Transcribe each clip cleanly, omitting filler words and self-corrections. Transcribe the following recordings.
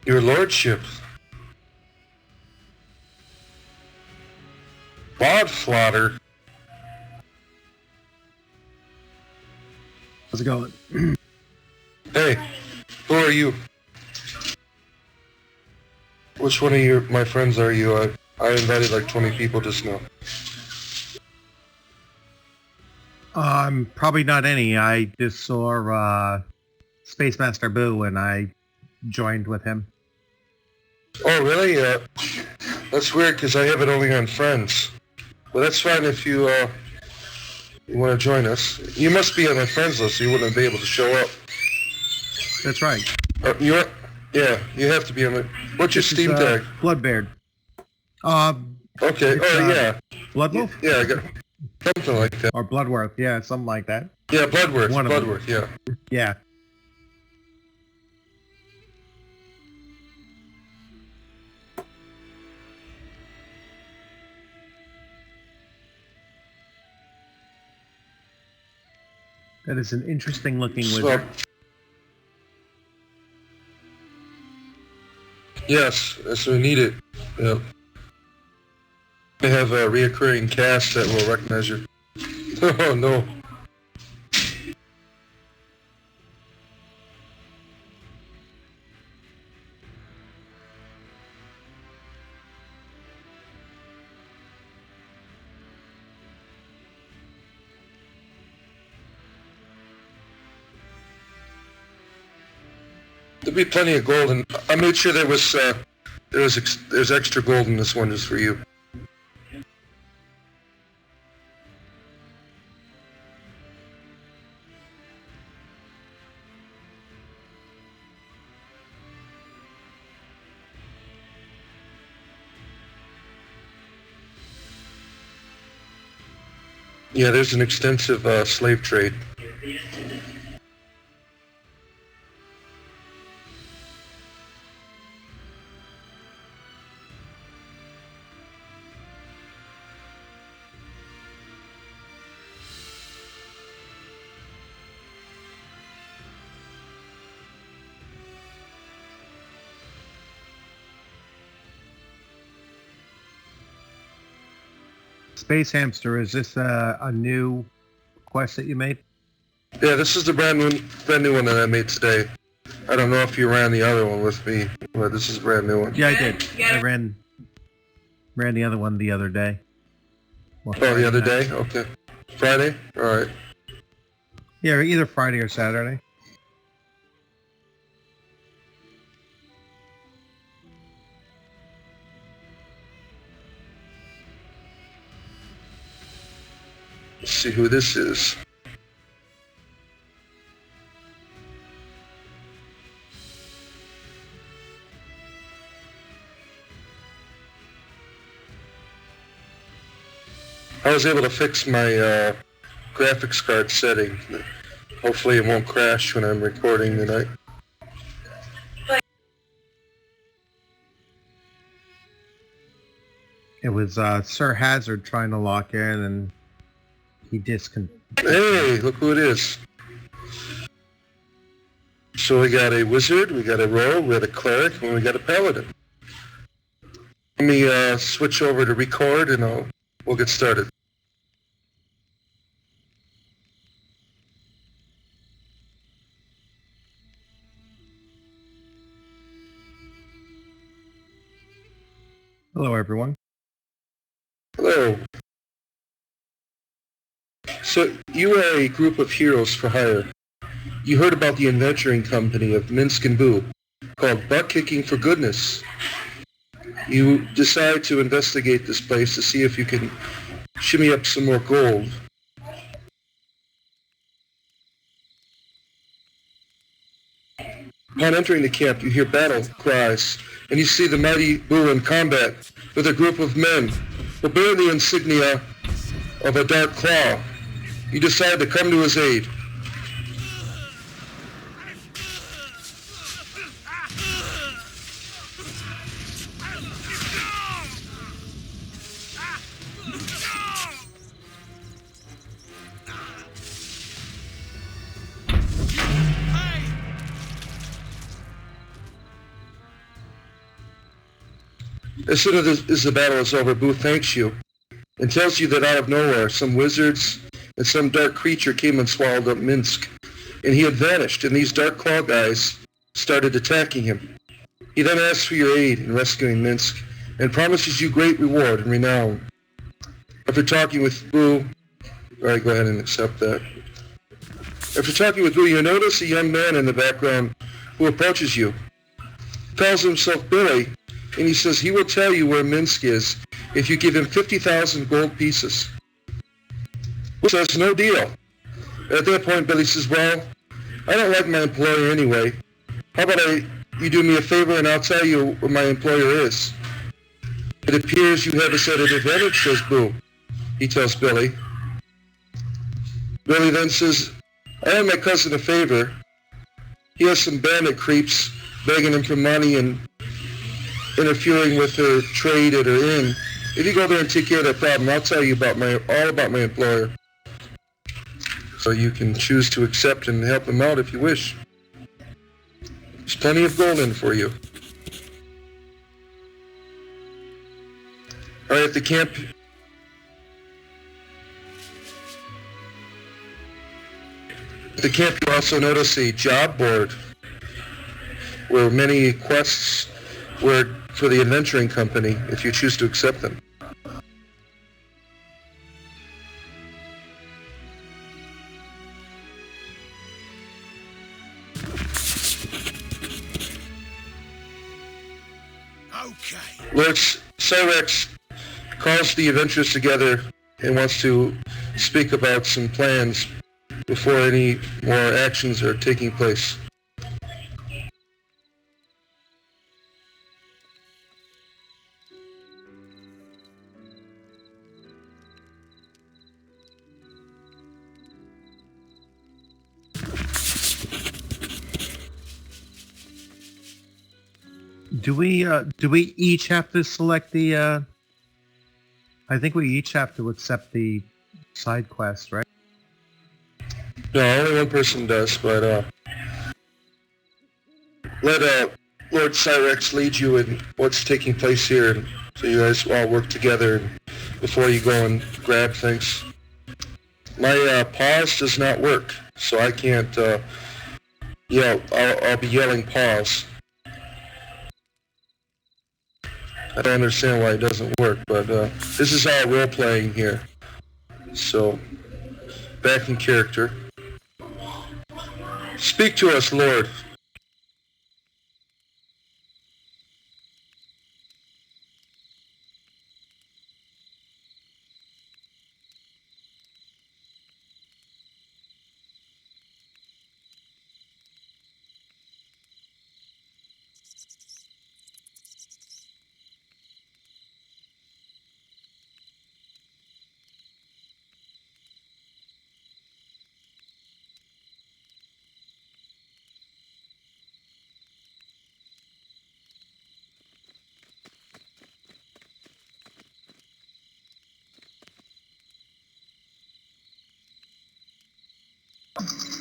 Your lordship. Bodflotter. How's it going? Hey, who are you? Which one of my friends are you? I invited like 20 people just now. Probably not any. I just saw Space Master Boo and I joined with him. Oh, really? That's weird because I have it only on friends. Well, that's fine if you want to join us. You must be on my friends list, so you wouldn't be able to show up. That's right. Yeah, you have to be on the... What's your Steam tag? Bloodbeard. Okay, yeah. Bloodwolf? Yeah, I got something like that. Or Bloodworth, yeah, something like that. Yeah, Bloodworth, One of them. Bloodworth, yeah. Yeah. That is an interesting looking wizard. Yes, so we need it. Yep. They have a reoccurring cast that will recognize you. Oh no. There'll be plenty of gold, and I made sure there's extra gold in this one just for you. Yeah, there's an extensive slave trade. Space Hamster, is this a new quest that you made? Yeah, this is the brand new one that I made today. I don't know if you ran the other one with me, but this is a brand new one. Yeah, I did. I ran the other one the other day. Well, the other day? Okay. Friday? Alright. Yeah, either Friday or Saturday. Let's see who this is. I was able to fix my graphics card setting. Hopefully it won't crash when I'm recording tonight. It was Sir Hazard trying to lock in and he disconnected. Hey, look who it is. So we got a wizard, we got a rogue, we got a cleric, and we got a paladin. Let me switch over to record and we'll get started. Hello, everyone. Hello. So, you are a group of heroes for hire. You heard about the adventuring company of Minsc and Boo, called Butt Kicking for Goodness. You decide to investigate this place to see if you can shimmy up some more gold. Upon entering the camp, you hear battle cries, and you see the mighty Boo in combat with a group of men who bear the insignia of a dark claw. You decide to come to his aid. As soon as the battle is over, Boo thanks you and tells you that out of nowhere, some wizards and some dark creature came and swallowed up Minsc, and he had vanished, and these dark claw guys started attacking him. He then asks for your aid in rescuing Minsc, and promises you great reward and renown. After talking with Boo, alright, go ahead and accept that. After talking with Boo, you notice a young man in the background who approaches you. He calls himself Billy, and he says he will tell you where Minsc is if you give him 50,000 gold pieces. Boo says, no deal. At that point, Billy says, well, I don't like my employer anyway. How about you do me a favor and I'll tell you where my employer is. It appears you have us at an advantage, says Boo. He tells Billy. Billy then says, I owe my cousin a favor. He has some bandit creeps begging him for money and interfering with her trade at her inn. If you go there and take care of that problem, I'll tell you all about my employer. So you can choose to accept and help him out if you wish. There's plenty of gold in for you. Alright, at the camp... At the camp you also notice a job board where many quests were for the adventuring company if you choose to accept them. Okay. Lord Cyrax calls the adventurers together and wants to speak about some plans before any more actions are taking place. Do we each have to select the, I think we each have to accept the side quest, right? No, only one person does, but let Lord Cyrax lead you in what's taking place here, and so you guys all work together before you go and grab things. My pause does not work, so I can't yell. I'll be yelling pause. I don't understand why it doesn't work, but this is all role-playing here. So, back in character. Speak to us, Lord.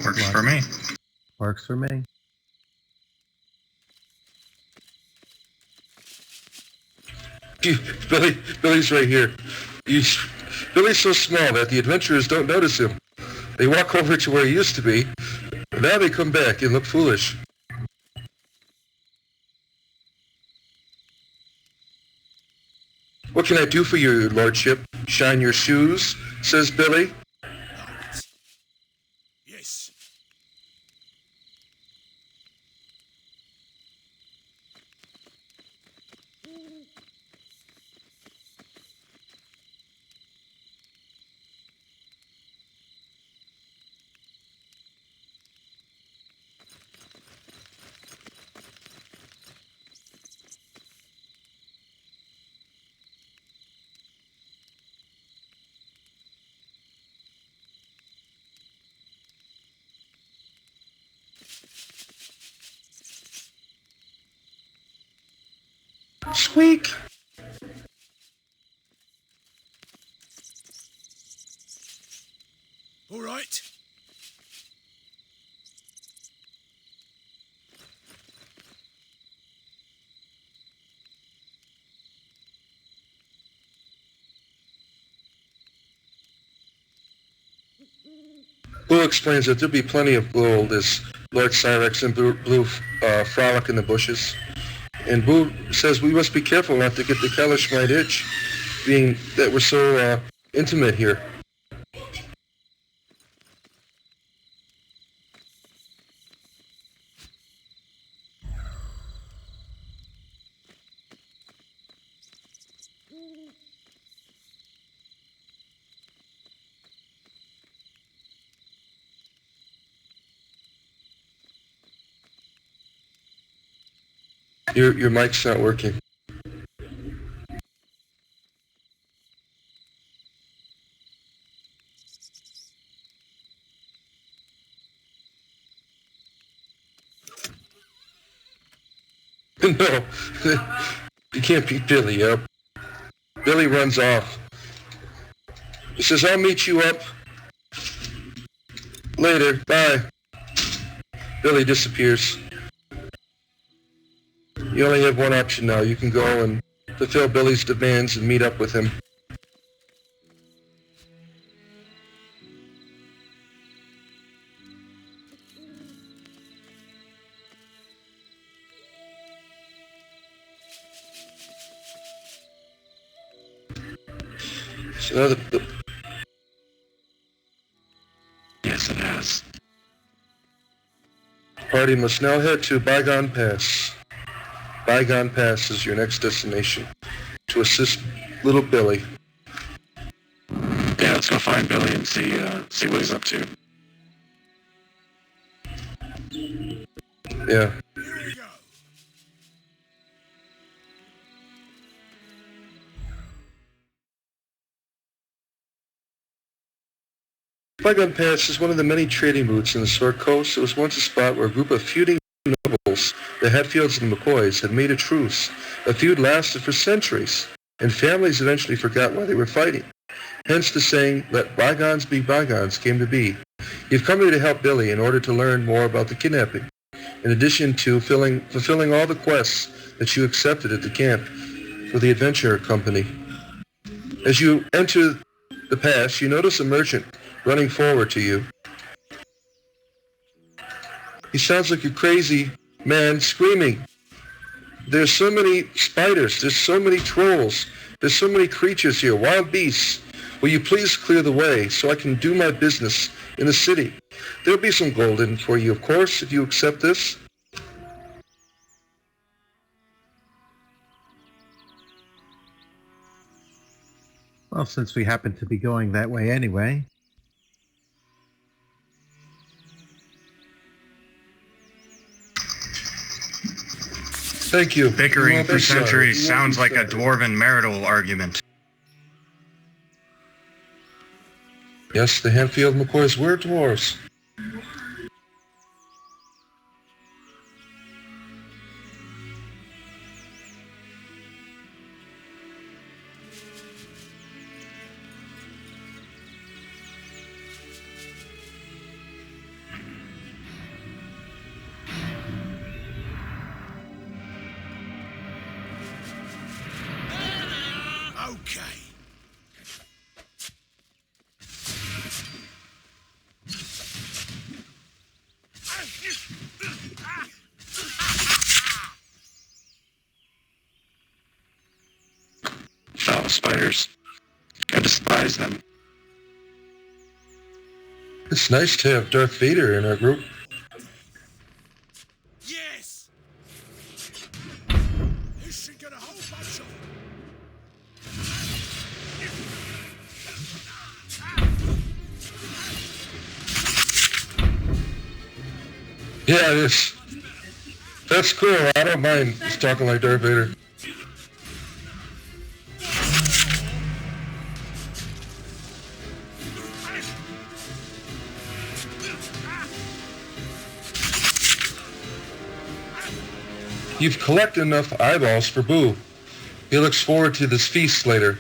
Works for me. Works for me. Billy's right here. Billy's so small that the adventurers don't notice him. They walk over to where he used to be, and now they come back and look foolish. What can I do for you, your lordship? Shine your shoes, says Billy. Yes. Squeak! All right. Boo explains that there'll be plenty of gold as Lord Cyrax and Blue frolic in the bushes. And Boo says we must be careful not to get the Kalashmite itch, being that we're so intimate here. Your mic's not working. No, you can't beat Billy up. Billy runs off. He says, I'll meet you up later. Bye. Billy disappears. You only have one option now. You can go and fulfill Billy's demands and meet up with him. So now the Yes, it has. party must now head to Bygone Pass. Bygone Pass is your next destination to assist little Billy. Yeah, let's go find Billy and see what he's up to. Yeah. Here we go. Bygone Pass is one of the many trading routes in the Sword Coast. It was once a spot where a group of feuding nobles, the Hatfields and McCoys, had made a truce. A feud lasted for centuries, and families eventually forgot why they were fighting. Hence the saying, let bygones be bygones, came to be. You've come here to help Billy in order to learn more about the kidnapping, in addition to fulfilling all the quests that you accepted at the camp for the Adventure Company. As you enter the pass, you notice a merchant running forward to you. He sounds like a crazy man screaming. There's so many spiders, there's so many trolls, there's so many creatures here, wild beasts. Will you please clear the way so I can do my business in the city? There'll be some gold in for you, of course, if you accept this. Well, since we happen to be going that way anyway. Thank you. Bickering Well, for that's, centuries you sounds like a won't be dwarven marital argument. Yes, the Hatfield McCoys were dwarves. Okay. Foul spiders. I despise them. It's nice to have Darth Vader in our group. Yes. This should get a whole bunch of them. Yeah, it is. That's cool. I don't mind just talking like Darth Vader. You've collected enough eyeballs for Boo. He looks forward to this feast later.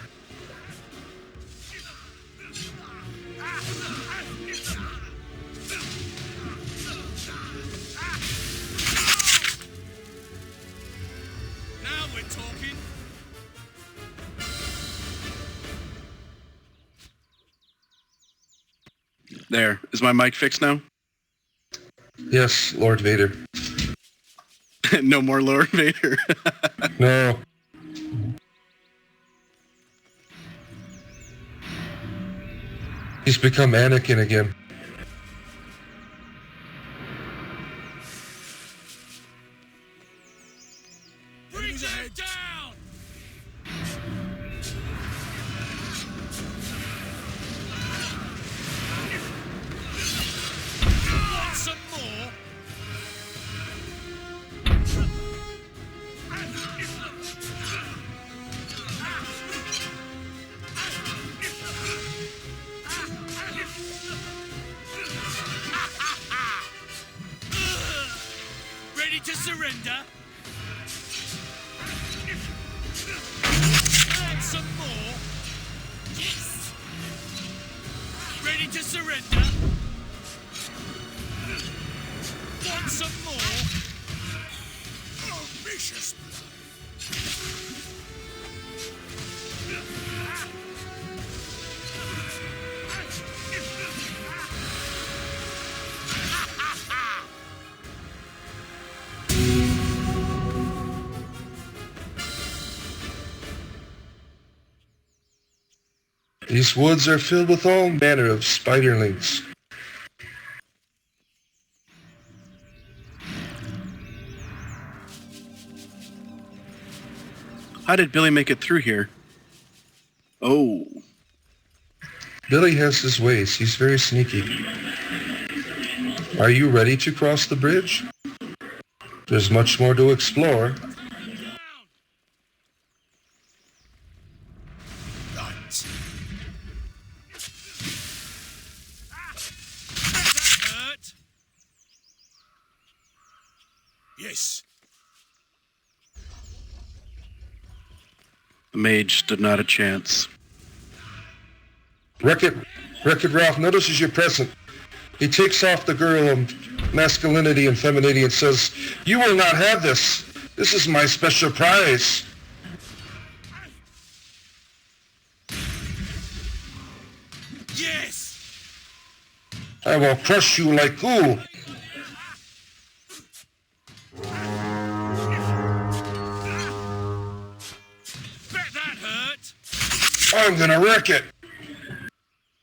Now we're talking. There. Is my mic fixed now? Yes, Lord Vader. No more Lord Vader. No. He's become Anakin again. Bring them down! Want some more? Ready to surrender? Want some more? Yes! Ready to surrender? Want some more? Oh, vicious These woods are filled with all manner of spiderlings. How did Billy make it through here? Oh. Billy has his ways. He's very sneaky. Are you ready to cross the bridge? There's much more to explore. Right. That hurt. Yes. The mage stood not a chance. Wreck-It Ralph notices you're present. He takes off the girdle of masculinity and femininity and says, "You will not have this. This is my special prize." Yes. I will crush you like goo. Bet that hurt. I'm gonna wreck it.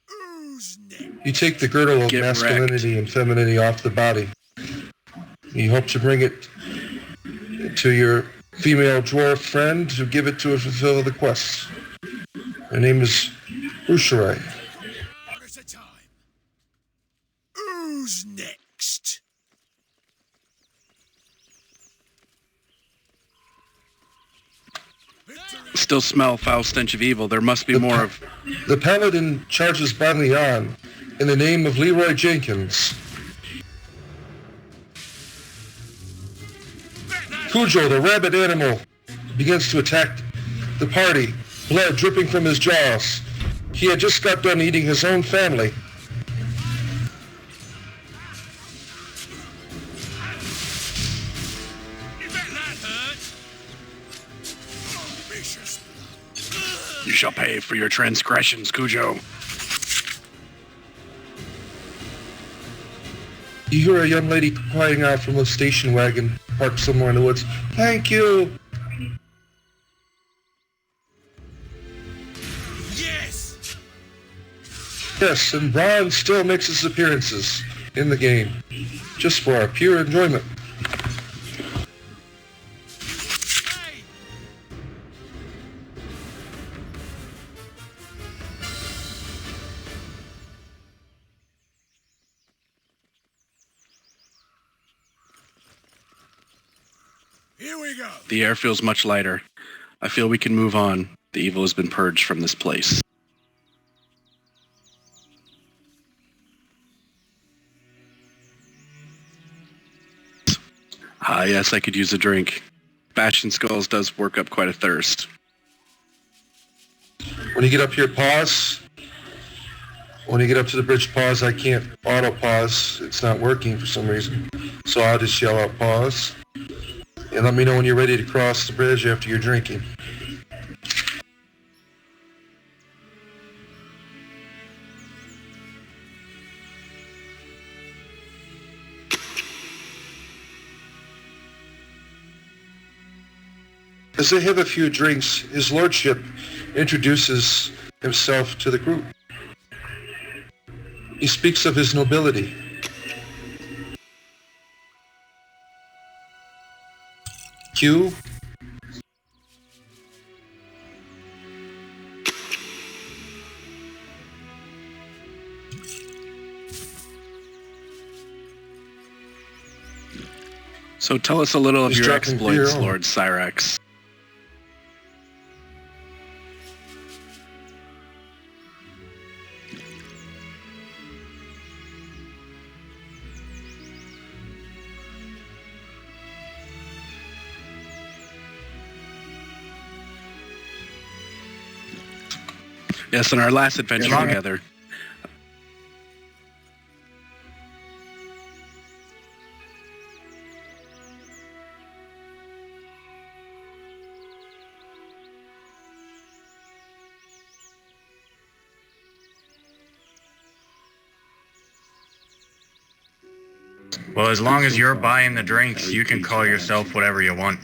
Who's next? You take the girdle of Get masculinity and femininity off the body. You hope to bring it to your female dwarf friend to give it to her to fulfill the quest. Her name is Usharai. One at a time. Who's next? Victory. Still smell foul stench of evil. There must be more of... The paladin charges blindly on in the name of Leroy Jenkins. Cujo, the rabid animal, begins to attack the party, blood dripping from his jaws. He had just got done eating his own family. You bet that hurt. Oh, vicious. You shall pay for your transgressions, Cujo. You hear a young lady crying out from a station wagon parked somewhere in the woods. "Thank you!" Yes. Yes, and Brian still makes his appearances in the game, just for our pure enjoyment. Hey. Here we go. The air feels much lighter. I feel we can move on. The evil has been purged from this place. Ah, yes, I could use a drink. Bastion Skulls does work up quite a thirst. When you get up here, pause. When you get up to the bridge, pause. I can't auto-pause. It's not working for some reason. So I'll just yell out, "Pause." And let me know when you're ready to cross the bridge after you're drinking. As they have a few drinks, his lordship introduces himself to the group. He speaks of his nobility. Q. So tell us a little of He's your dropping exploits, beer on. Lord Cyrax. Yes, in our last adventure Yeah. together. Well, as long as you're buying the drinks, you can call yourself whatever you want.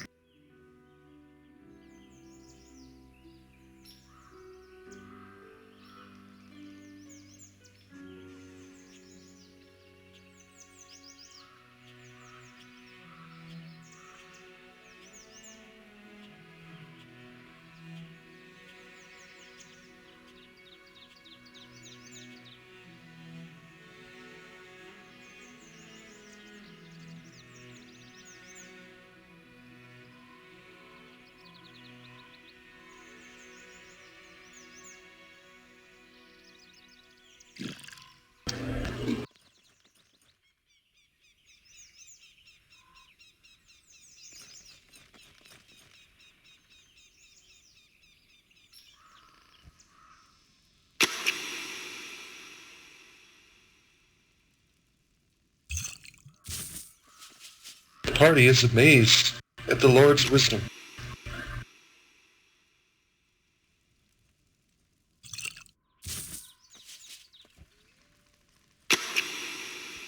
The party is amazed at the Lord's wisdom.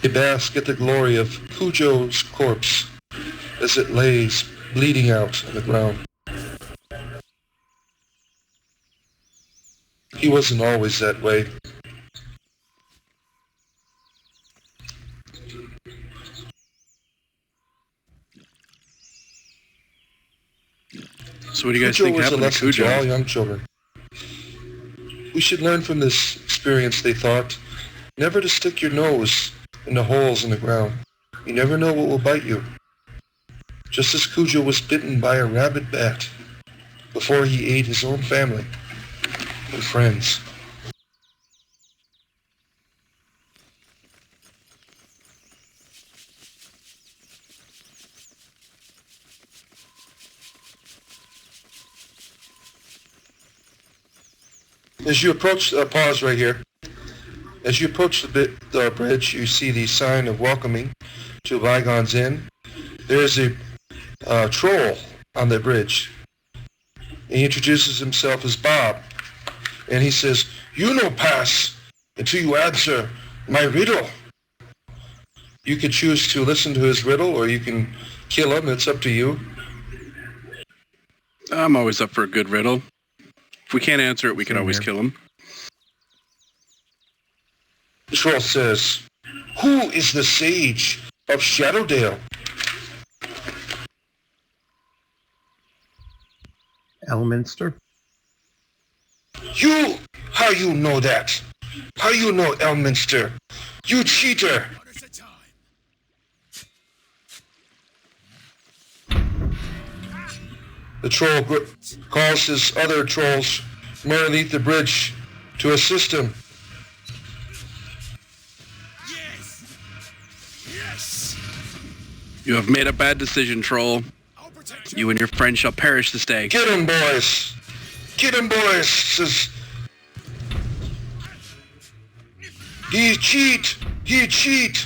They bask at the glory of Cujo's corpse as it lays bleeding out on the ground. He wasn't always that way. So what do you guys Cujo think was a happened to lesson to all Cujo? young children. We should learn from this experience, they thought, never to stick your nose in the holes in the ground. You never know what will bite you. Just as Cujo was bitten by a rabid bat before he ate his own family and friends. As you approach, pause right here. As you approach the bridge, you see the sign of welcoming to Bygone's Inn. There is a troll on the bridge. He introduces himself as Bob, and he says, "You no pass until you answer my riddle." You could choose to listen to his riddle, or you can kill him. It's up to you. I'm always up for a good riddle. If we can't answer it, we can Same always here. kill him. The troll says, "Who is the sage of Shadowdale?" Elminster? "You? How you know that? How you know Elminster? You cheater!" One at a time. The troll calls his other trolls from underneath the bridge to assist him. Yes! Yes! You have made a bad decision, troll. I'll protect You and your friend shall perish this day. "Get him, boys! Get him, boys!" says. "He cheat! He cheat!"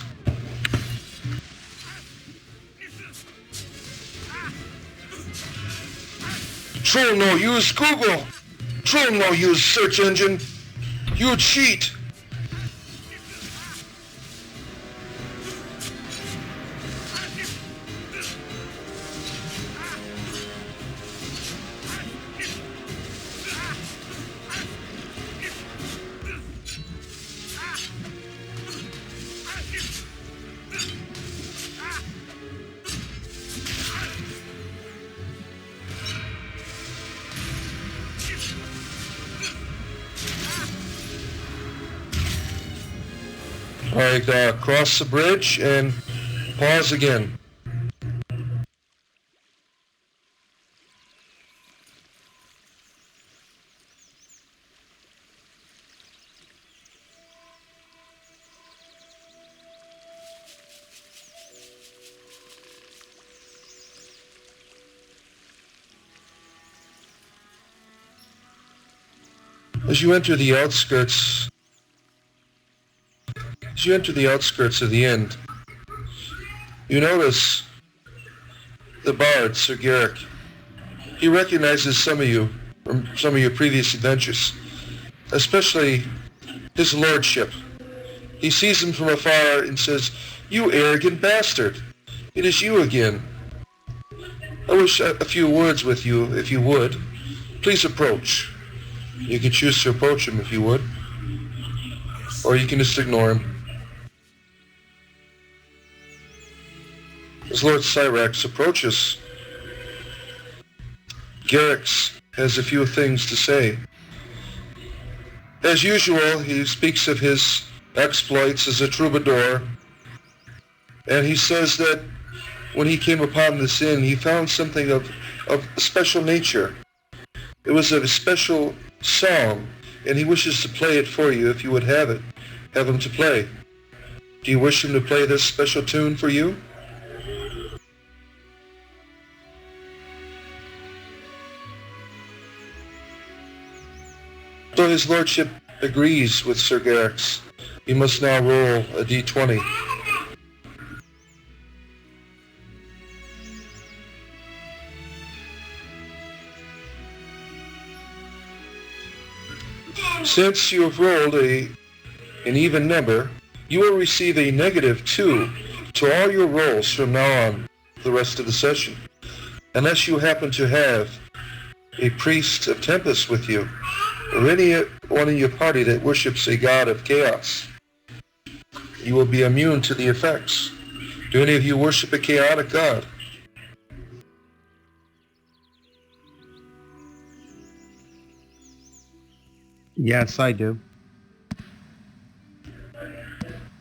Troll no use Google. Troll no use search engine. You cheat. Alright, cross the bridge and pause again. As you enter the outskirts of the inn, you notice the bard, Sir Garrick. He recognizes some of you from some of your previous adventures, especially his lordship. He sees him from afar and says, "You arrogant bastard! It is you again. I wish a few words with you, if you would. Please approach." You can choose to approach him if you would, or you can just ignore him. As Lord Cyrax approaches, Garrix has a few things to say. As usual, he speaks of his exploits as a troubadour, and he says that when he came upon this inn, he found something of a special nature. It was a special song, and he wishes to play it for you if you would have it. Have him to play. Do you wish him to play this special tune for you? So his lordship agrees with Sir Garrix. You must now roll a d20. Since you have rolled an even number, you will receive a -2 to all your rolls from now on the rest of the session, unless you happen to have a priest of Tempest with you, or anyone in your party that worships a god of chaos. You will be immune to the effects. Do any of you worship a chaotic god? Yes, I do.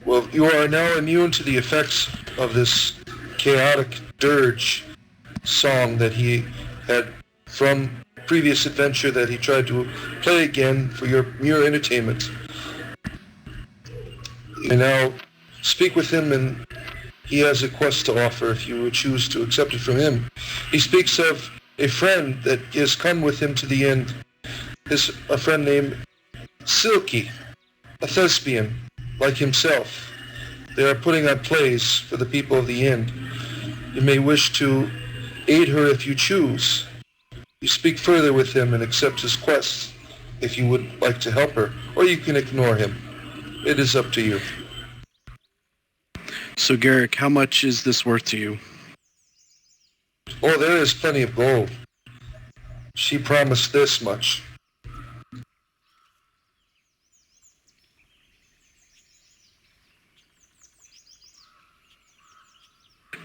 Well, you are now immune to the effects of this chaotic dirge song that he had from previous adventure that he tried to play again for your mere entertainment. You now speak with him, and he has a quest to offer if you would choose to accept it from him. He speaks of a friend that has come with him to the end. A friend named Silky, a thespian like himself. They are putting on plays for the people of the inn. You may wish to aid her if you choose. You speak further with him and accept his quest if you would like to help her, or you can ignore him. It is up to you. So Garrick, how much is this worth to you? Oh, there is plenty of gold. She promised this much.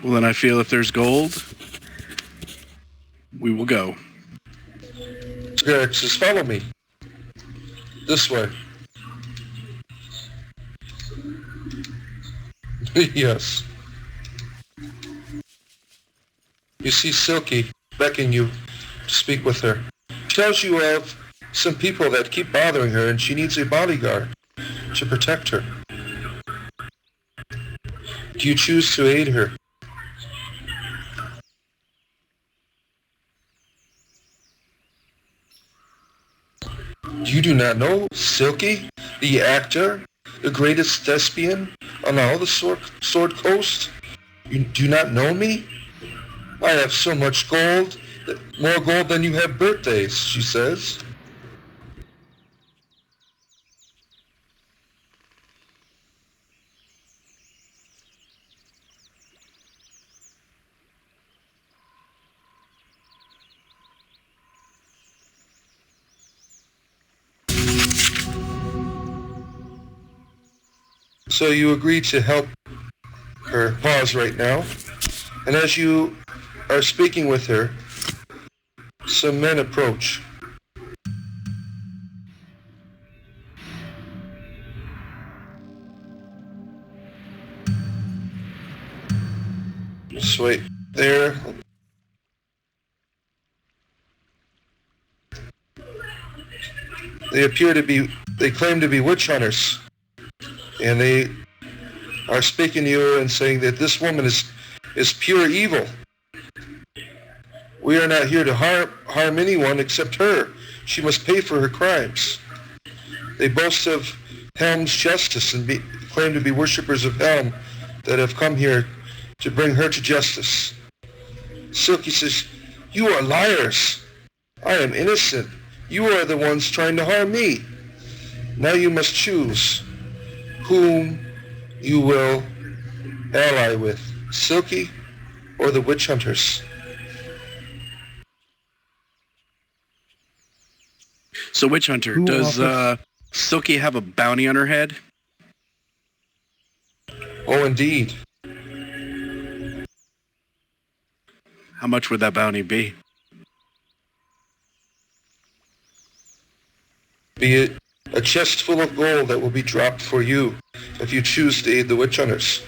Well, then I feel if there's gold, we will go. Garrick says, "Follow me. This way." Yes. You see Silky beckon you to speak with her. She tells you of some people that keep bothering her, and she needs a bodyguard to protect her. Do you choose to aid her? You do not know Silky, the actor, the greatest thespian on all the Sword Coast? You do not know me? I have so much gold, more gold than you have birthdays, she says. So you agree to help her pause right now, and as you are speaking with her, some men approach. Just wait there. They claim to be witch hunters. And they are speaking to you and saying that this woman is pure evil. We are not here to harm anyone except her. She must pay for her crimes. They boast of Helm's justice and claim to be worshippers of Helm that have come here to bring her to justice. Silky says, "You are liars. I am innocent. You are the ones trying to harm me. Now you must choose whom you will ally with, Silky or the witch hunters." So, Witch Hunter, does Silky have a bounty on her head? Oh, indeed. How much would that bounty be? Be it a chest full of gold that will be dropped for you if you choose to aid the witch hunters.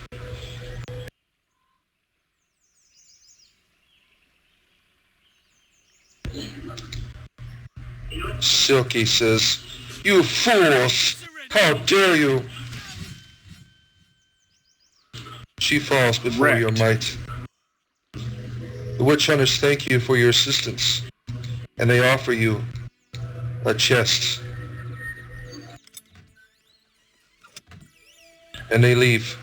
Silky says, "You fools! How dare you!" She falls before Wrecked. your might. The witch hunters thank you for your assistance, and they offer you a chest. And they leave.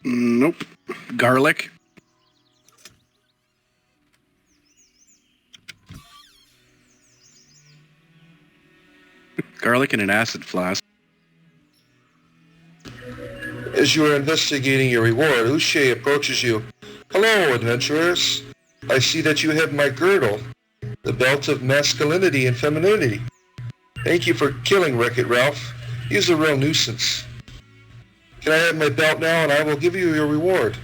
Nope. Garlic? Garlic in an acid flask. As you are investigating your reward, Uche approaches you. "Hello, adventurers. I see that you have my girdle, the belt of masculinity and femininity. Thank you for killing Wreck-It Ralph. He's a real nuisance. Can I have my belt now, and I will give you your reward?"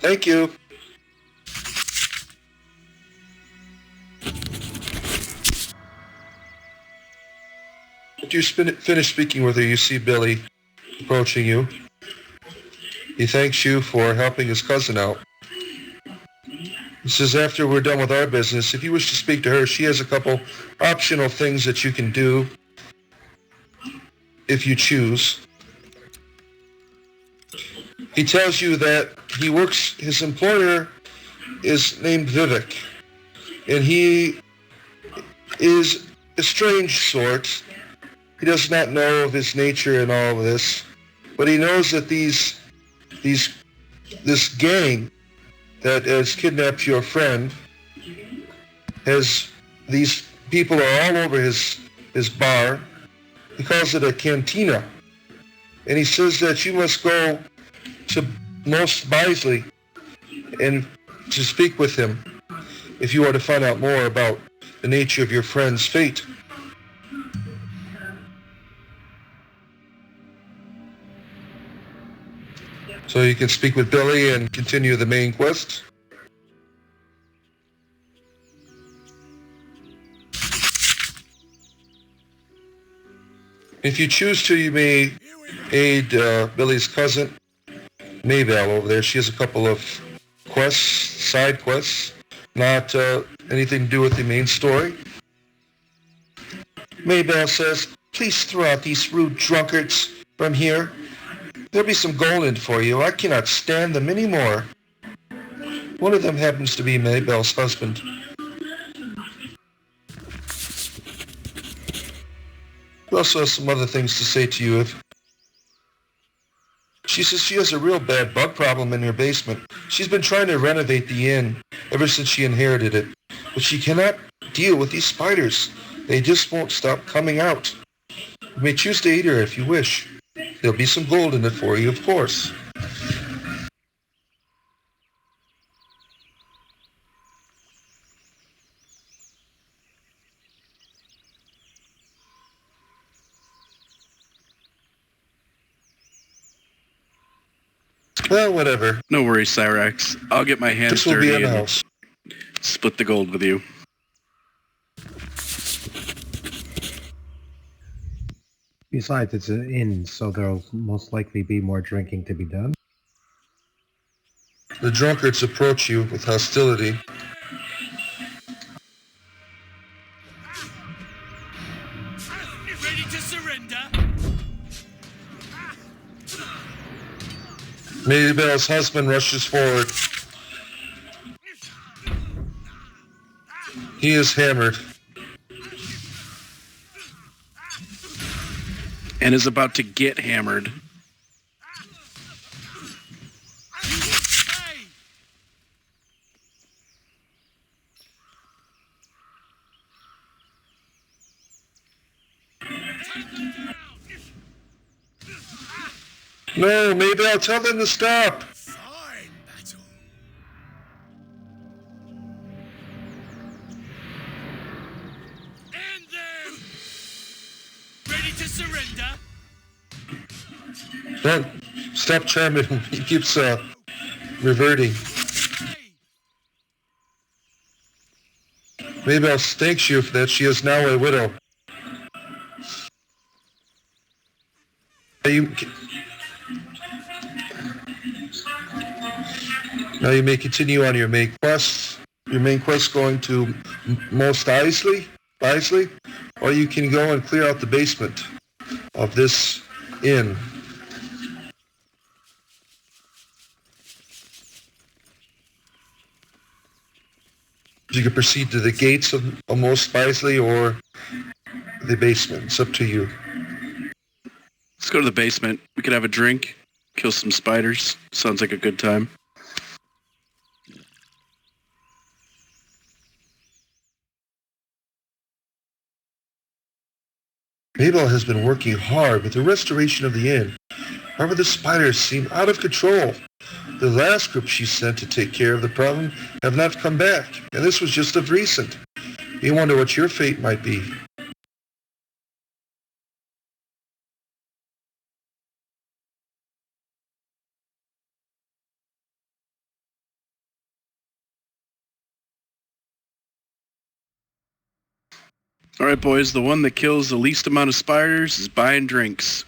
Thank you. After you finish speaking with her, you see Billy approaching you. He thanks you for helping his cousin out. He says, "After we're done with our business, if you wish to speak to her, she has a couple optional things that you can do if you choose." He tells you that his employer is named Vivek, and he is a strange sort. He does not know of his nature and all of this, but he knows that this gang that has kidnapped your friend these people are all over his bar. He calls it a cantina. And he says that you must go to Most Wisely and to speak with him if you are to find out more about the nature of your friend's fate. So you can speak with Billy and continue the main quest. If you choose to, you may aid Billy's cousin, Maybelle, over there. She has a couple of side quests, not anything to do with the main story. Maybelle says, "Please throw out these rude drunkards from here. There'll be some gold in for you. I cannot stand them anymore." One of them happens to be Maybelle's husband. He also has some other things to say to you. She says she has a real bad bug problem in her basement. She's been trying to renovate the inn ever since she inherited it, but she cannot deal with these spiders. They just won't stop coming out. You may choose to eat her if you wish. There'll be some gold in it for you, of course. Well, whatever. No worries, Cyrax. I'll get my hands This will dirty be in the and house. split the gold with you. Besides, it's an inn, so there'll most likely be more drinking to be done. The drunkards approach you with hostility. Ready to surrender? Maybelle's husband rushes forward. He is hammered. And is about to get hammered. Hey! Take them down! No, Maybelle, tell them to stop. Fine battle. End them! Ready to surrender? Don't stop charming him. He keeps reverting. Hey! Maybelle thanks you for that. She is now a widow. Now you may continue on your main quest. Your main quest going to Most Isley, or you can go and clear out the basement of this inn. You can proceed to the gates of Most Isley or the basement. It's up to you. Let's go to the basement. We could have a drink, kill some spiders. Sounds like a good time. Mabel has been working hard with the restoration of the inn. However, the spiders seem out of control. The last group she sent to take care of the problem have not come back, and this was just of recent. You wonder what your fate might be. All right, boys. The one that kills the least amount of spiders is buying drinks.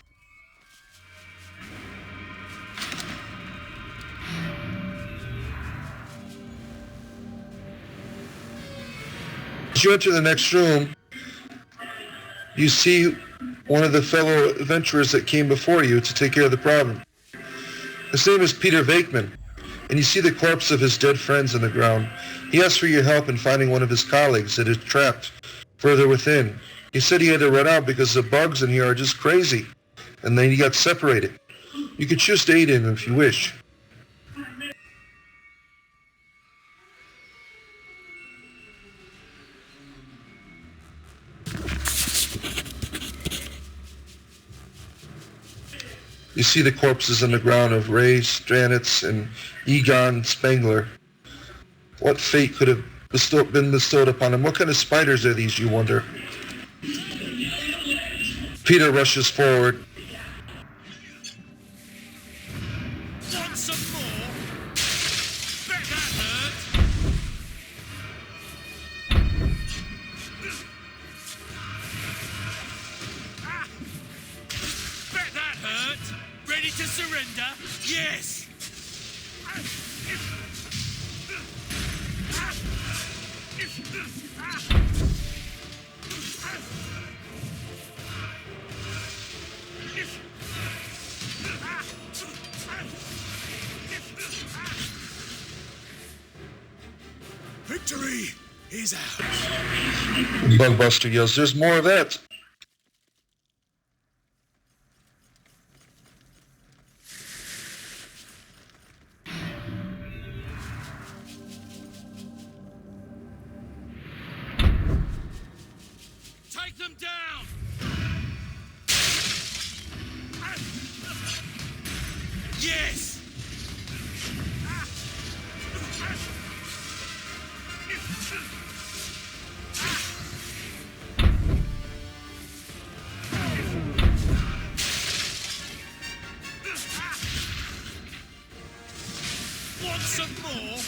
As you enter the next room, you see one of the fellow adventurers that came before you to take care of the problem. His name is Peter Vakeman, and you see the corpse of his dead friends in the ground. He asked for your help in finding one of his colleagues that is trapped further within. He said he had to run out because the bugs in here are just crazy, and then he got separated. You could choose to aid him if you wish. You see the corpses in the ground of Ray Stranitz and Egon Spengler. What fate could have been bestowed upon them? What kind of spiders are these, you wonder? Peter rushes forward. Want some more? Bet that hurt! Bet that hurt! Ready to surrender? Yes! Victory is ours. Bugbuster yells, "There's more of that." Take them down! Yes! some more?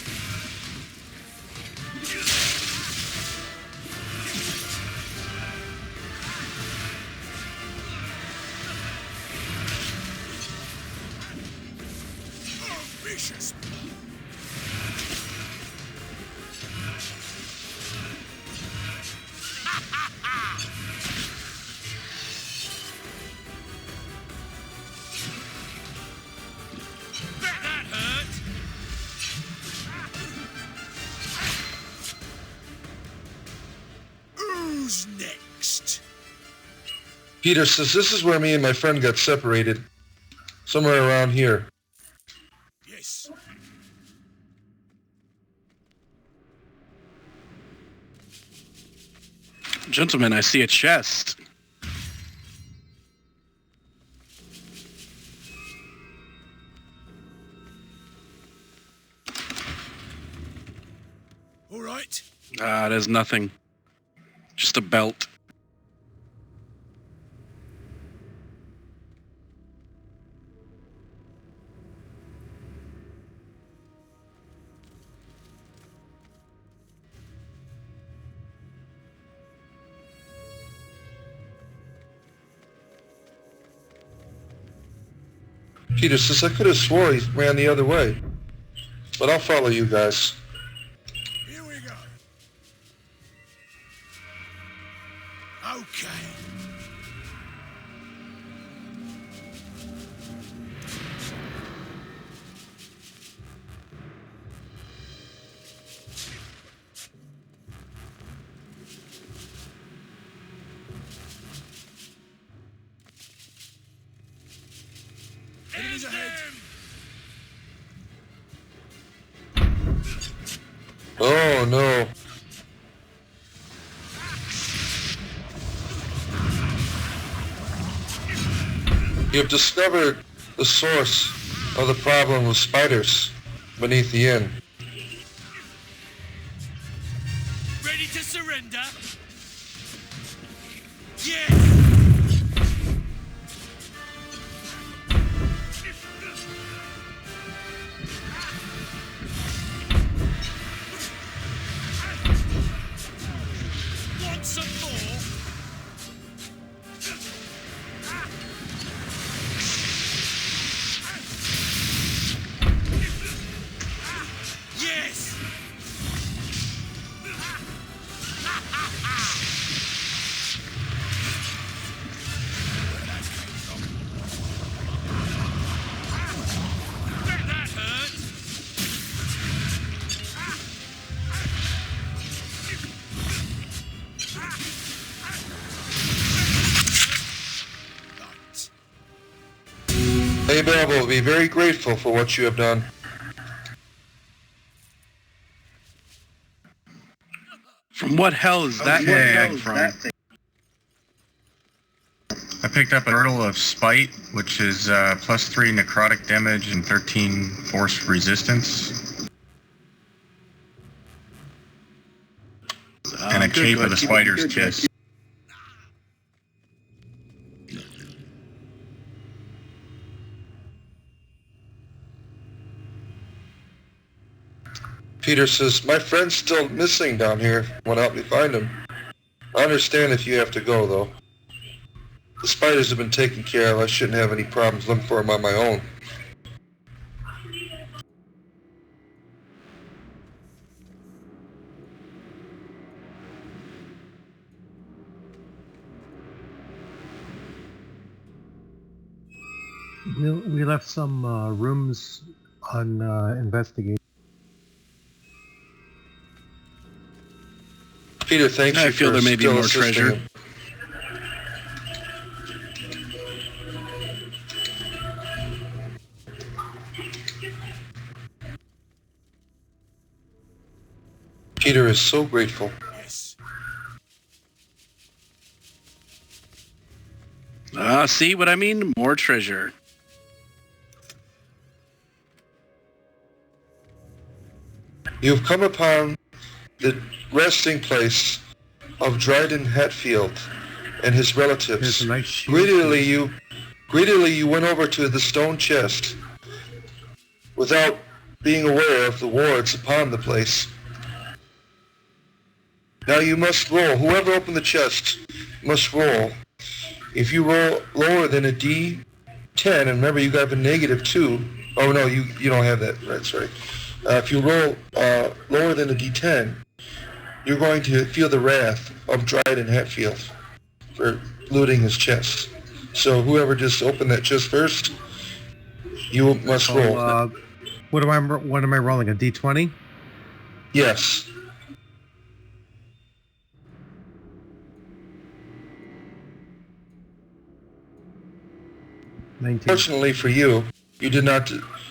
Oh, vicious. That hurt. Who's next? Peter says this is where me and my friend got separated. Somewhere around here. Yes. Gentlemen, I see a chest. All right. There's nothing. Just a belt. Peter says I could have swore he ran the other way. But I'll follow you guys. Here we go. Okay. Enemies ahead. Oh no. You have discovered the source of the problem with spiders beneath the inn. Ready to surrender? Yes! Want some more? Yes! That hurt! Right. Abel will be very grateful for what you have done. From what hell is that thing from? I picked up a Girdle of Spite, which is +3 necrotic damage and 13 force resistance. And a Good, cape good. of the Keep it- spider's good, good. kiss. Peter says, my friend's still missing down here. Want to help me find him? I understand if you have to go, though. The spiders have been taken care of. I shouldn't have any problems looking for him on my own. We left some rooms on investigation. Peter, thanks I you feel for there may be still more assisting treasure. him. Peter is so grateful. Yes. See what I mean? More treasure. You've come upon the resting place of Dryden Hatfield and his relatives. There's a nice shield. Greedily you went over to the stone chest without being aware of the wards upon the place. Now you must roll. Whoever opened the chest must roll. If you roll lower than a D10, and remember you got a -2. Oh no, you don't have that. Right, sorry. If you roll lower than a D10, you're going to feel the wrath of Dryden Hatfield for looting his chest. So whoever just opened that chest first, you must roll. What am I rolling? A D20? Yes. Fortunately for you, you did not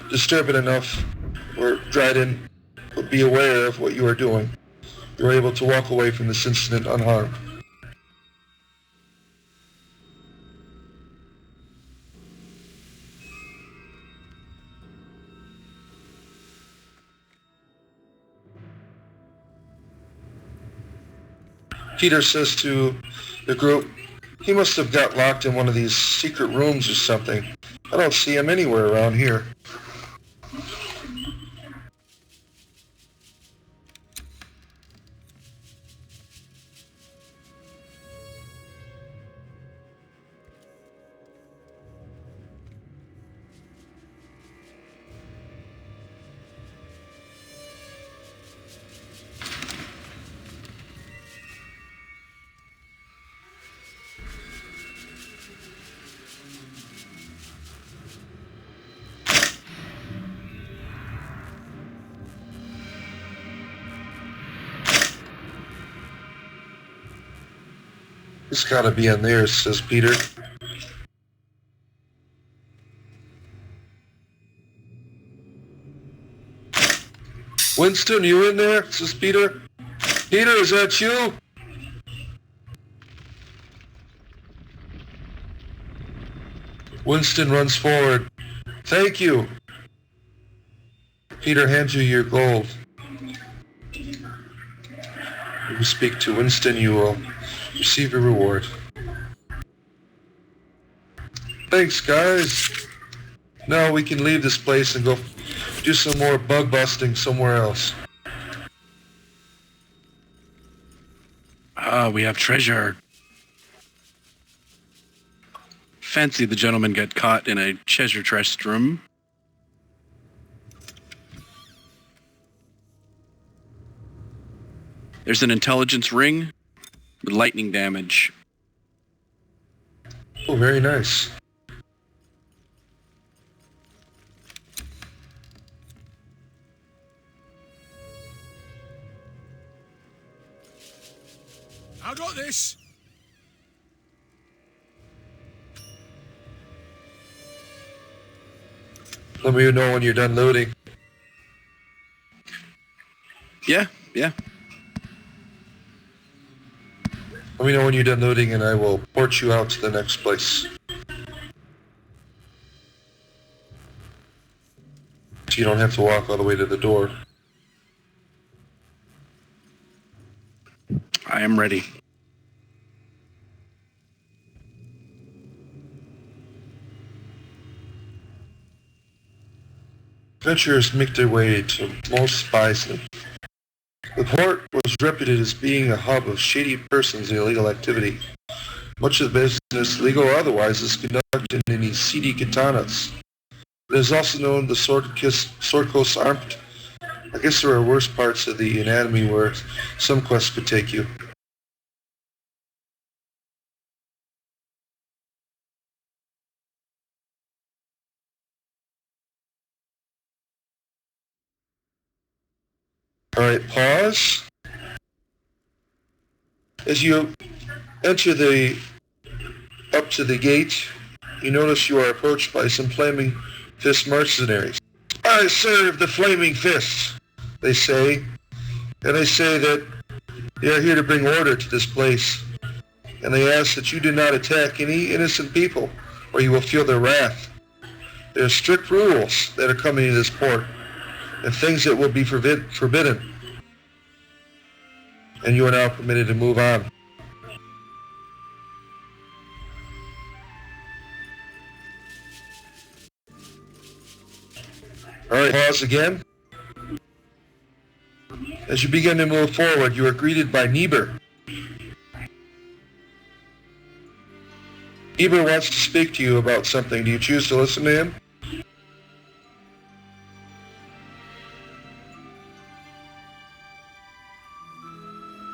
disturb it enough where Dryden would be aware of what you are doing. You were able to walk away from this incident unharmed. Peter says to the group, he must have got locked in one of these secret rooms or something. I don't see him anywhere around here. It's gotta be in there, says Peter. Winston, you in there? Says Peter. Peter, is that you? Winston runs forward. Thank you. Peter hands you your gold. If you speak to Winston, you will receive a reward. Thanks, guys. Now we can leave this place and go do some more bug busting somewhere else. We have treasure. Fancy the gentleman got caught in a treasure chest room. There's an intelligence ring with lightning damage. Oh, very nice. I got this. Let me know when you're done loading. Yeah. Let me know when you're done loading and I will port you out to the next place. So you don't have to walk all the way to the door. I am ready. Adventurers make their way to Mos Eisley. The port was reputed as being a hub of shady persons and illegal activity. Much of the business, legal or otherwise, is conducted in these seedy katanas. It is also known the Sword Coast Armed. I guess there are worse parts of the anatomy where some quests could take you. Alright, pause. As you enter up to the gate, you notice you are approached by some Flaming Fist mercenaries. I serve the Flaming Fists, they say. And they say that they are here to bring order to this place. And they ask that you do not attack any innocent people, or you will feel their wrath. There are strict rules that are coming to this port, and things that will be forbidden. And you are now permitted to move on. Alright, pause again. As you begin to move forward, you are greeted by Niebuhr. Niebuhr wants to speak to you about something. Do you choose to listen to him?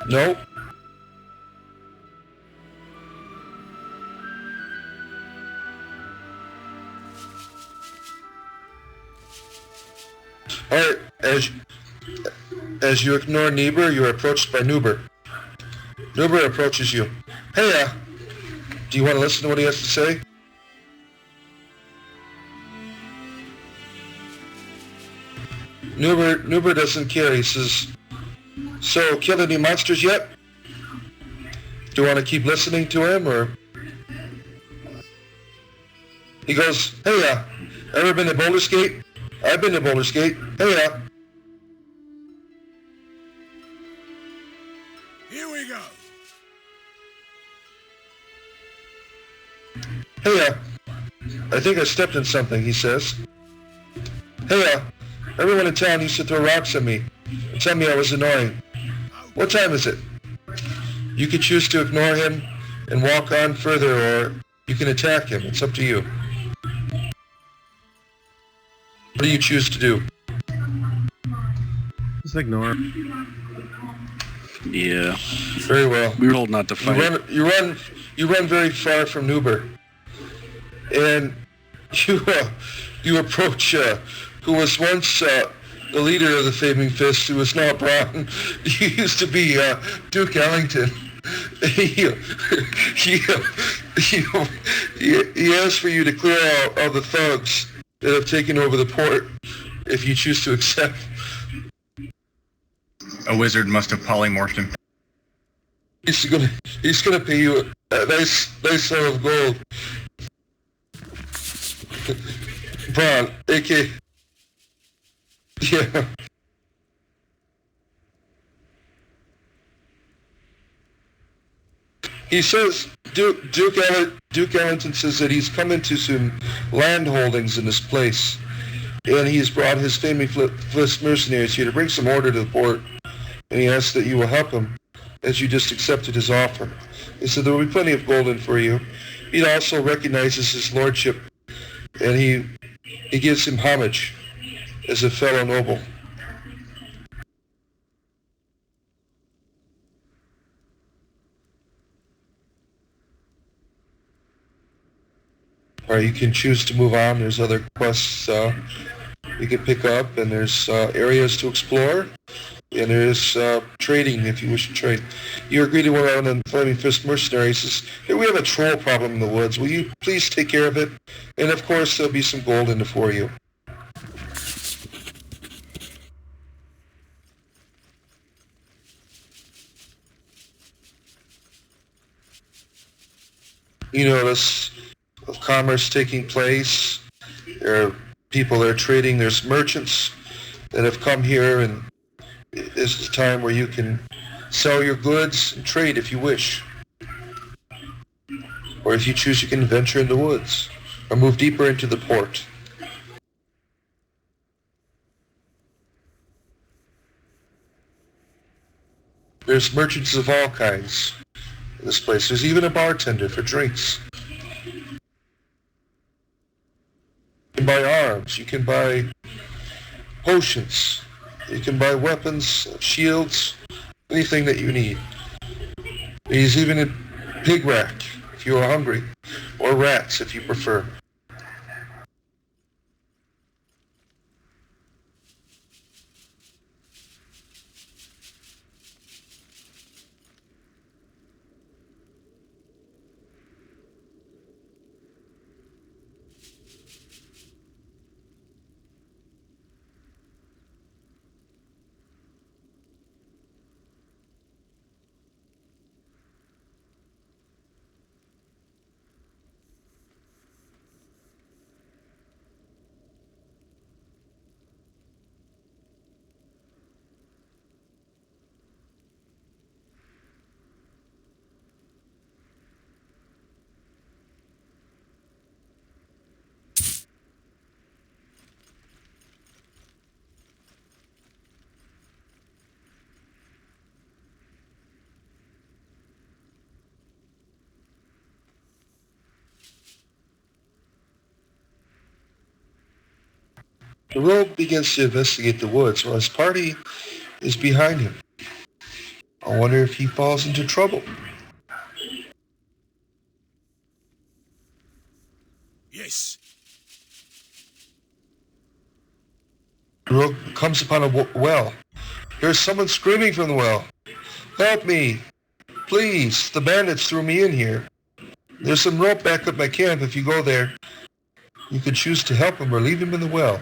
No? Alright, as you ignore Niebuhr, you are approached by Nuber. Nuber approaches you. Hey, do you want to listen to what he has to say? Nuber doesn't care. He says, so, killed any monsters yet? Do you want to keep listening to him, or? He goes, hey, ever been to Boulder's Gate? I've been to Boulder's Gate. Hey, Here we go. Hey, I think I stepped in something, he says. Hey, everyone in town used to throw rocks at me and tell me I was annoying. What time is it? You can choose to ignore him and walk on further, or you can attack him. It's up to you. What do you choose to do? Just ignore him. Yeah. Very well. We were told not to fight. You run very far from Nuber, and you approach who was once the leader of the Flaming Fist, who is now Brown. He used to be Duke Ellington. He asks for you to clear out all the thugs that have taken over the port, if you choose to accept. A wizard must have polymorphed him. He's gonna pay you a nice sum of gold. Braun, a.k.a. Yeah. He says, Duke Ellington says that he's come into some land holdings in this place, and he's brought his Flaming Fist mercenaries here to bring some order to the port, and he asks that you will help him, as you just accepted his offer. He said there will be plenty of gold in for you. He also recognizes his lordship, and he gives him homage as a fellow noble. Or you can choose to move on. There's other quests you can pick up, and there's areas to explore, and there's trading if you wish to trade. You agree to one of the Flaming Fist mercenaries. Says, hey, we have a troll problem in the woods. Will you please take care of it? And of course, there'll be some gold in it for you. You notice of commerce taking place. There are people that are trading. There's merchants that have come here, and this is the time where you can sell your goods and trade if you wish. Or if you choose, you can venture in the woods or move deeper into the port. There's merchants of all kinds in this place. There's even a bartender for drinks. You can buy arms, you can buy potions, you can buy weapons, shields, anything that you need. There's even a pig rack if you are hungry, or rats if you prefer. The rogue begins to investigate the woods while his party is behind him. I wonder if he falls into trouble. Yes. The rogue comes upon a well. There's someone screaming from the well. Help me! Please, the bandits threw me in here. There's some rope back at my camp. If you go there, you can choose to help him or leave him in the well.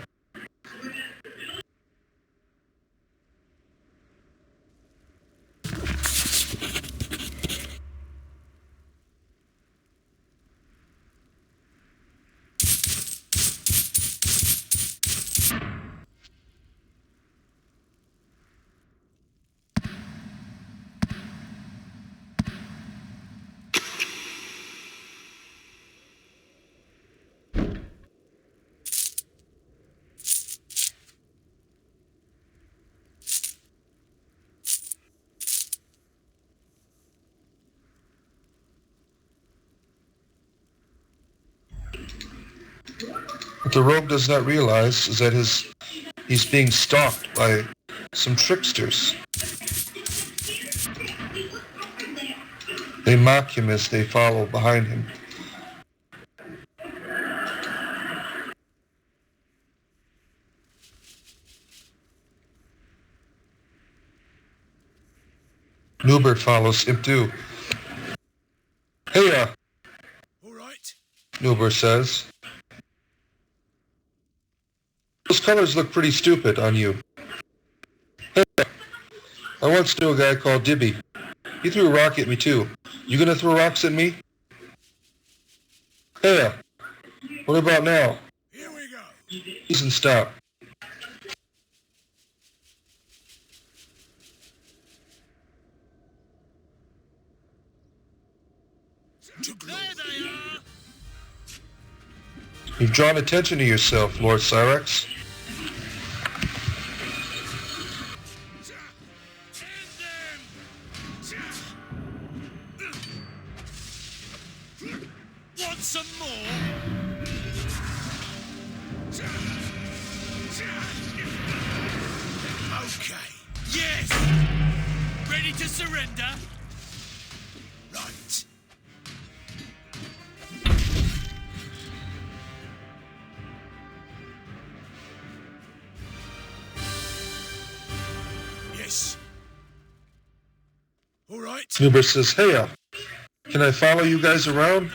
What the rogue does not realize is that he's being stalked by some tricksters. They mock him as they follow behind him. Newbert follows him too. Hey, All right. Newbert says. Those colors look pretty stupid on you. Hey, I once knew a guy called Dibby. He threw a rock at me too. You gonna throw rocks at me? Hey, what about now? Here we go. Please and stop. There they are. You've drawn attention to yourself, Lord Cyrax. Want some more? Okay. Yes. Ready to surrender? Right. Yes. All right. Newbert says, hey, can I follow you guys around?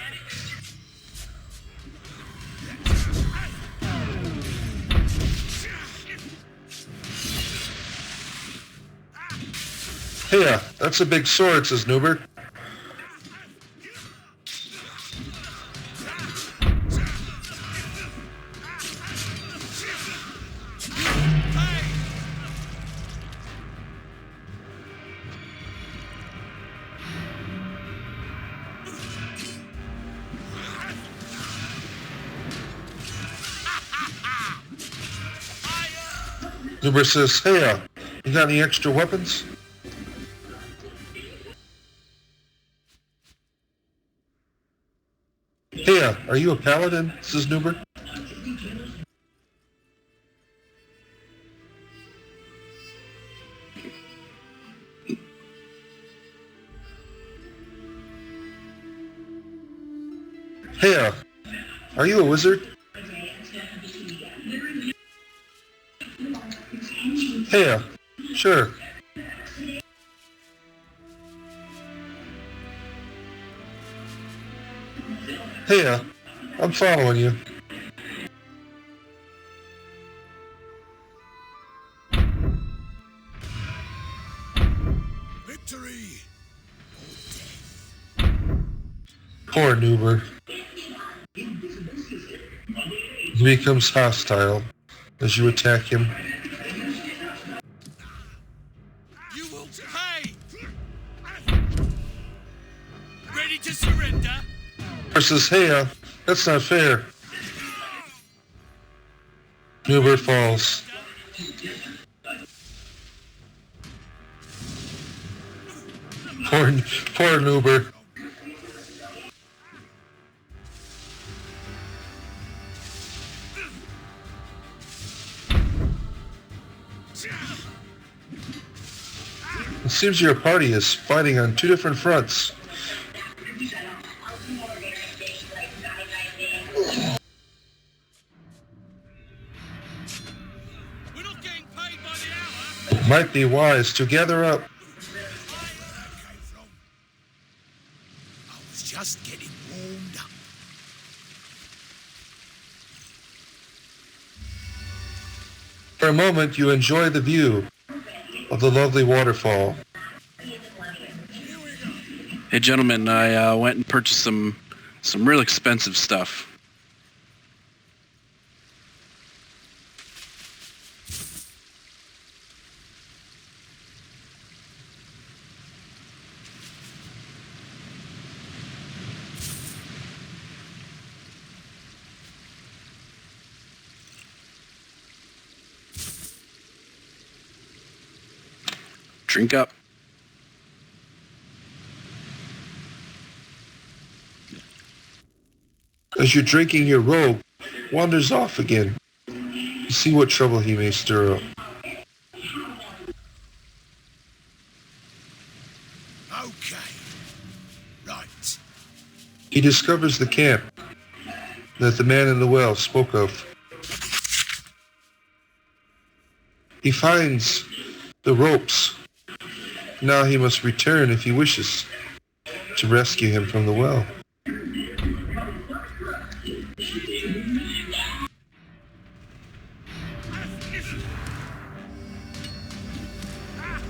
Hey, that's a big sword, says Newbert. Newbert says, hey, you got any extra weapons? Hey, are you a paladin? Says Newbert. Hey, are you a wizard? Hey, sure. Hey, I'm following you. Victory. Poor Newbert. He becomes hostile as you attack him. You will pay. Ready to surrender? Says, hey, that's not fair. Newbert falls. Poor Newbert. It seems your party is fighting on two different fronts. We're not getting paid by the hour. It might be wise to gather up. I was just getting warmed up. For a moment, you enjoy the view of the lovely waterfall. Hey, gentlemen, I went and purchased some real expensive stuff. Drink up. As you're drinking, your rogue wanders off again. You see what trouble he may stir up. Okay. Right. He discovers the camp that the man in the well spoke of. He finds the ropes. Now he must return if he wishes to rescue him from the well.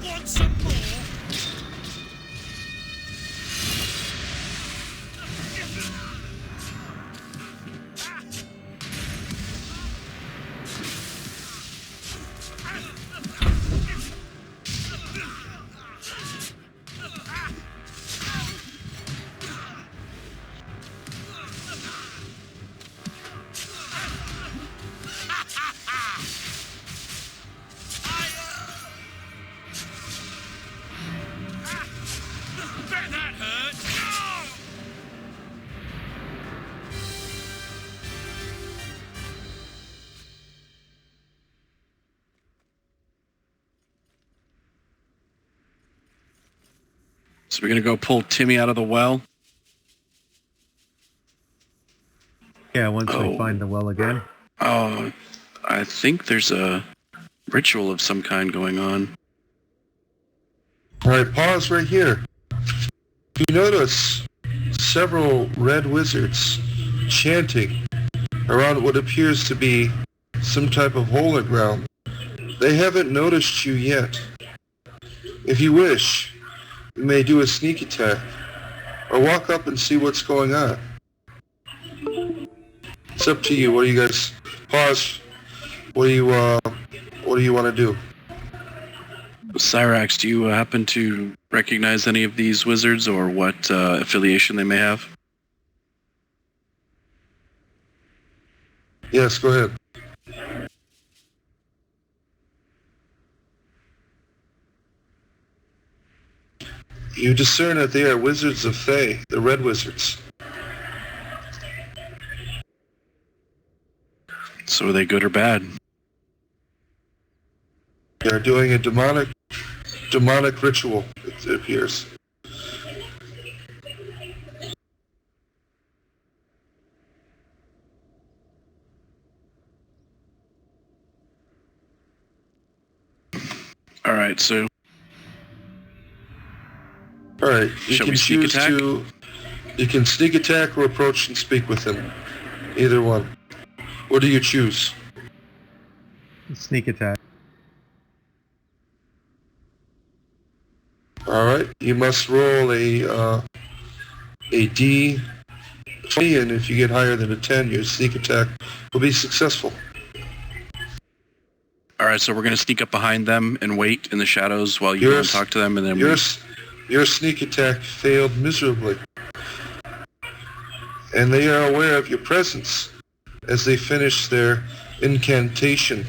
Want some more? Bet that hurt. So we're gonna go pull Timmy out of the well. Yeah, once we find the well again. Oh, I think there's a ritual of some kind going on. All right, pause right here. You notice several red wizards chanting around what appears to be some type of hole in the ground. They haven't noticed you yet. If you wish, you may do a sneak attack or walk up and see what's going on. It's up to you. What do you guys pause? What do you want to do? Cyrax, do you happen to recognize any of these wizards or what affiliation they may have? Yes, go ahead. You discern that they are wizards of Thay, the red wizards. So are they good or bad? They are doing a demonic ritual, it appears. All right, so All right, you Shall can we sneak choose attack? you can sneak attack or approach and speak with him. Either one. What do you choose? Sneak attack. All right, you must roll a D20, and if you get higher than a 10, your sneak attack will be successful. all right, so we're gonna sneak up behind them and wait in the shadows while you go and Yours- talk to them, and then Your sneak attack failed miserably, and they are aware of your presence as they finish their incantation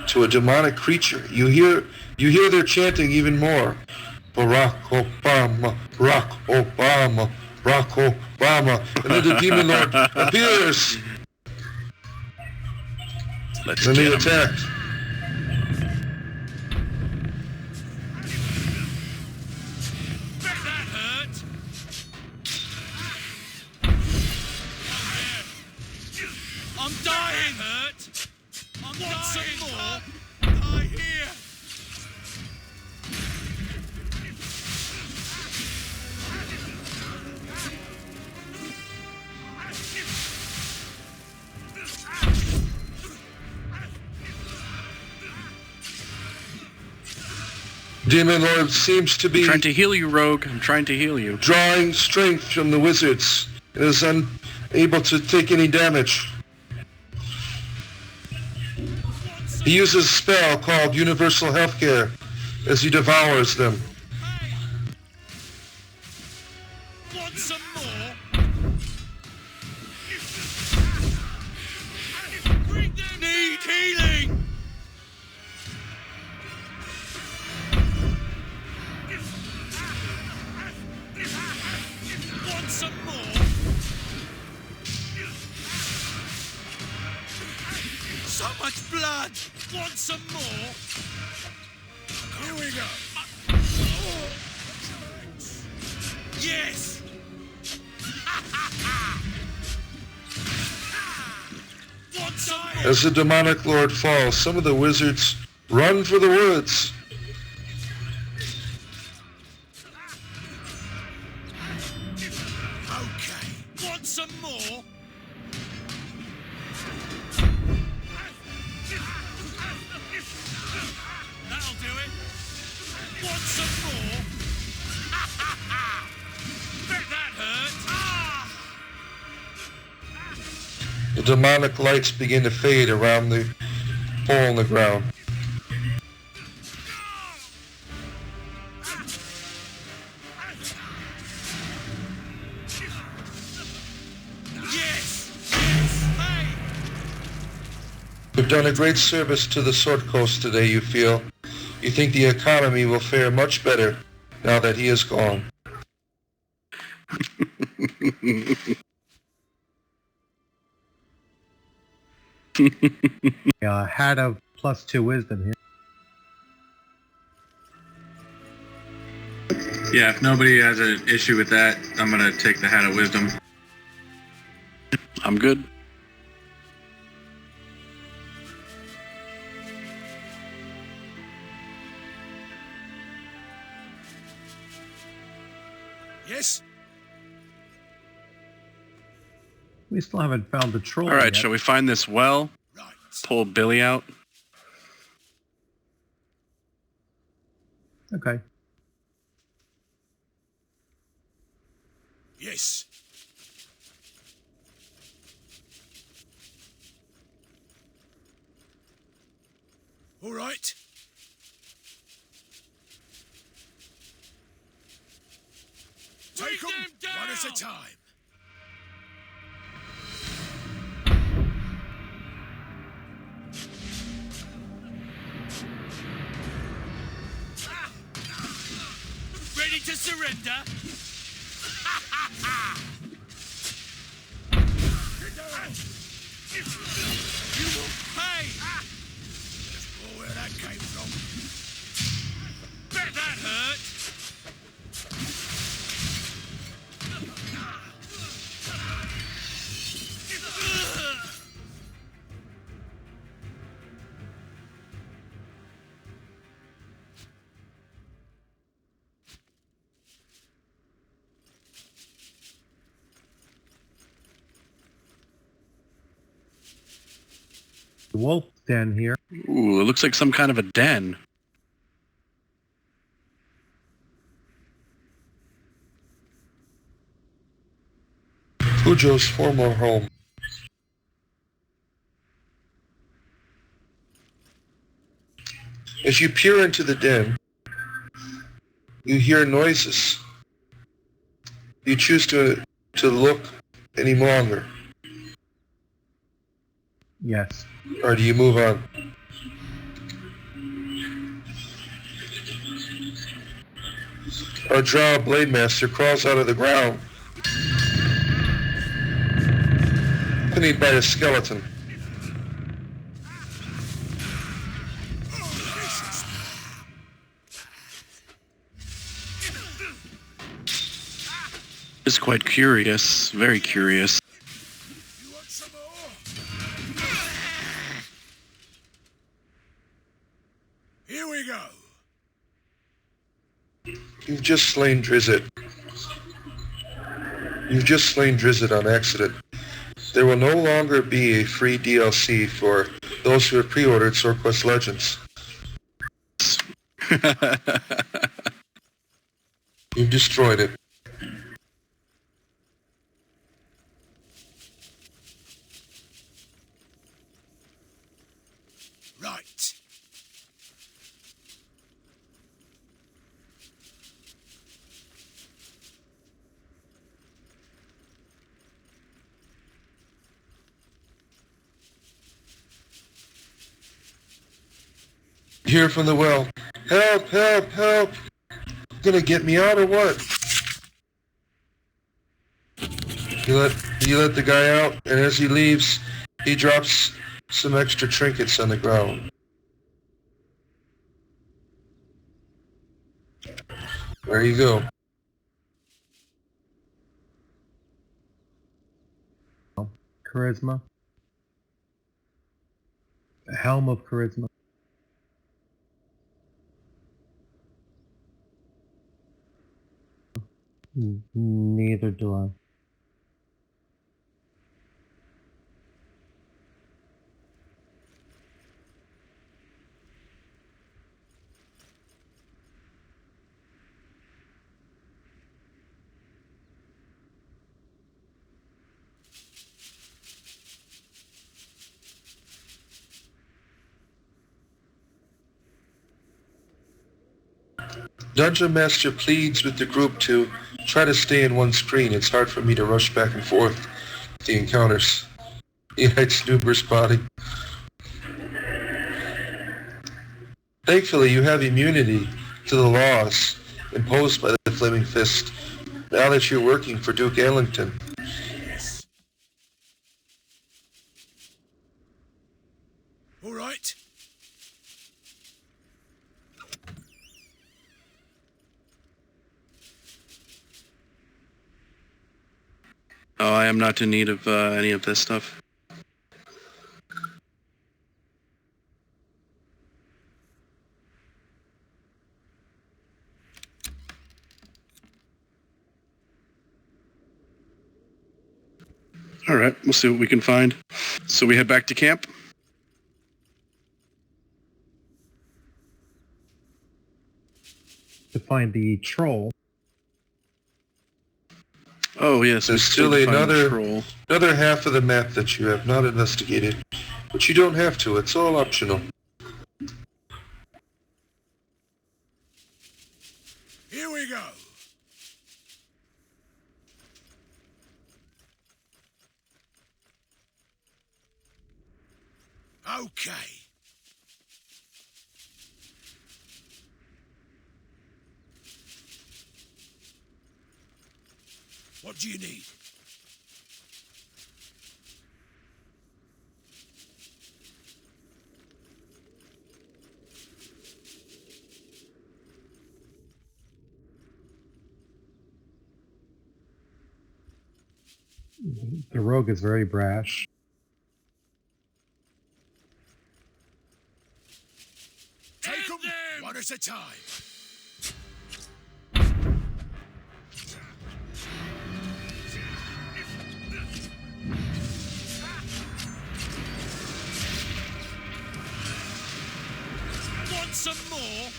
to a demonic creature. You hear their chanting even more. Barack Obama, Barack Obama, Barack Obama, and then the demon lord appears. let's Then they get 'em. attack. Demon Lord seems to be I'm trying to heal you, Rogue. I'm trying to heal you. drawing strength from the wizards and is unable to take any damage. He uses a spell called Universal Healthcare as he devours them. Want some more? Need healing! Want some more? So much blood! Want some more? Here we go. Yes! Want some more? As the demonic lord falls, some of the wizards run for the woods. Okay. Want some more? That'll do it. Want some more? Bet that hurt. Ah! The demonic lights begin to fade around the hole in the ground. Yes! Yes! Hey! You've done a great service to the Sword Coast today, you feel. You think the economy will fare much better now that he is gone. Hat of +2 wisdom here. Yeah, if nobody has an issue with that, I'm gonna take the Hat of Wisdom. I'm good. Yes? We still haven't found the troll All right, yet. shall we find this well? Right. Pull Billy out. Okay. Yes. All right. Take them one at a time. Ready to surrender? You will pay! Just know where that came from. Bet that hurt! The wolf den here. Ooh, it looks like some kind of a den. Pujo's former home. As you peer into the den, you hear noises. You choose to look any longer, Yes. or do you move on? Our Drow Blade Master crawls out of the ground, accompanied by a skeleton. It's quite curious. Very curious. You want some more? Here we go. You've just slain Drizzt. You've just slain Drizzt on accident. There will no longer be a free DLC for those who have pre-ordered Sword Quest Legends. You've destroyed it. Right. Hear from the well. Help, help, help! Gonna get me out or what? You let the guy out, and as he leaves, he drops some extra trinkets on the ground. There you go. Charisma. The helm of charisma. Neither do I. Dungeon Master pleads with the group to try to stay in one screen. It's hard for me to rush back and forth with the encounters. It's snooper spotting. Thankfully, you have immunity to the laws imposed by the Flaming Fist now that you're working for Duke Ellington. Yes. All right. Oh, I am not in need of any of this stuff. All right, we'll see what we can find. So we head back to camp. To find the troll. Oh yes, There's we still did find the another troll. another half of the map that you have not investigated, but you don't have to. It's all optional. Here we go. Okay. What do you need? The rogue is very brash. Take them one at a time. Want some more?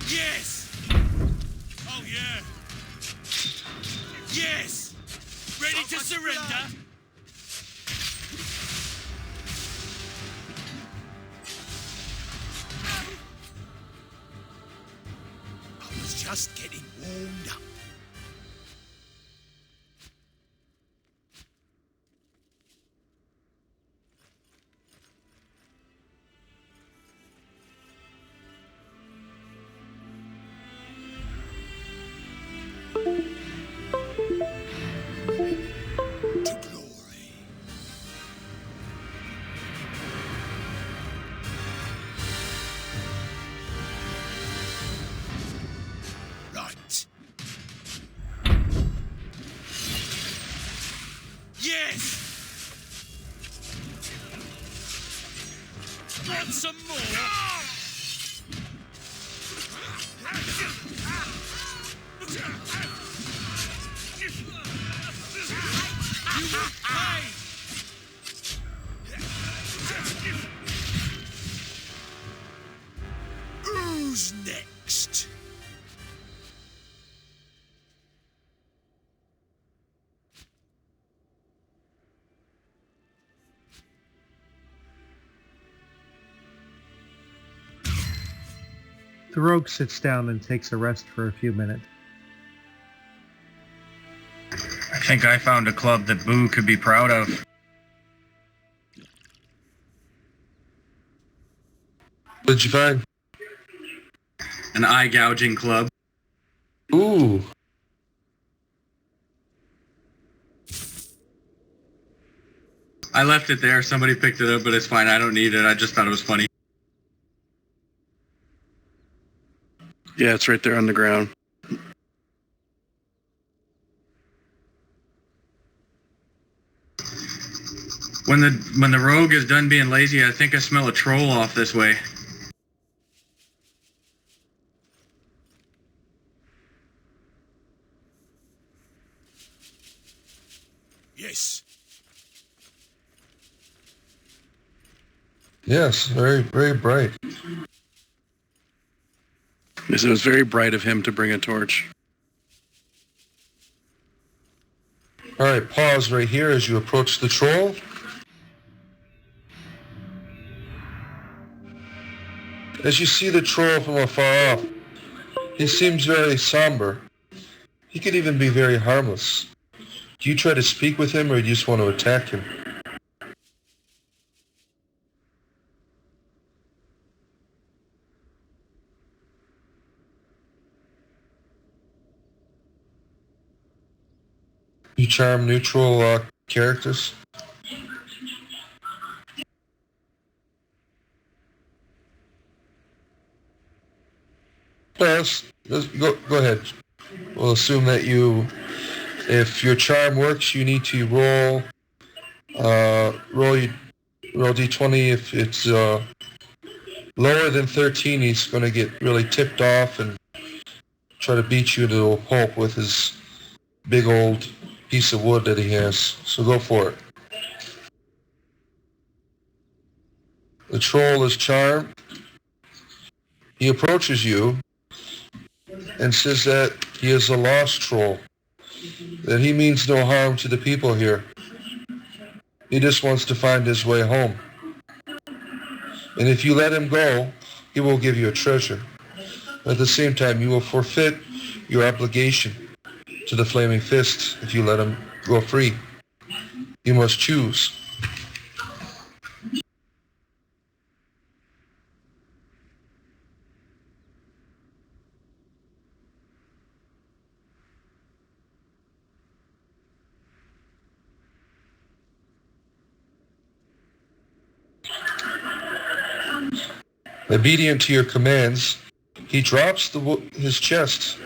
Yes! Oh yeah! Yes! Ready to surrender? I was just getting warmed up. To glory. Right. Yes! Want some more? You will pay! The rogue sits down and takes a rest for a few minutes. I think I found a club that Boo could be proud of. What did you find? An eye gouging club. Ooh. I left it there. Somebody picked it up, but it's fine. I don't need it. I just thought it was funny. Yeah, it's right there on the ground. When the rogue is done being lazy, I think I smell a troll off this way. Yes. Yes, very, very bright. Yes, it was very bright of him to bring a torch. All right, pause right here as you approach the troll. As you see the troll from afar off, he seems very somber. He could even be very harmless. Do you try to speak with him or do you just want to attack him? You charm neutral characters? Let's go ahead. We'll assume that if your charm works, you need to roll d20. If it's lower than 13, he's going to get really tipped off and try to beat you to a pulp with his big old piece of wood that he has. So go for it. The troll is charmed. He approaches you and says that he is a lost troll, that he means no harm to the people here. He just wants to find his way home. And if you let him go, he will give you a treasure. At the same time, you will forfeit your obligation to the Flaming Fist if you let him go free. You must choose. Obedient to your commands, he drops his chest.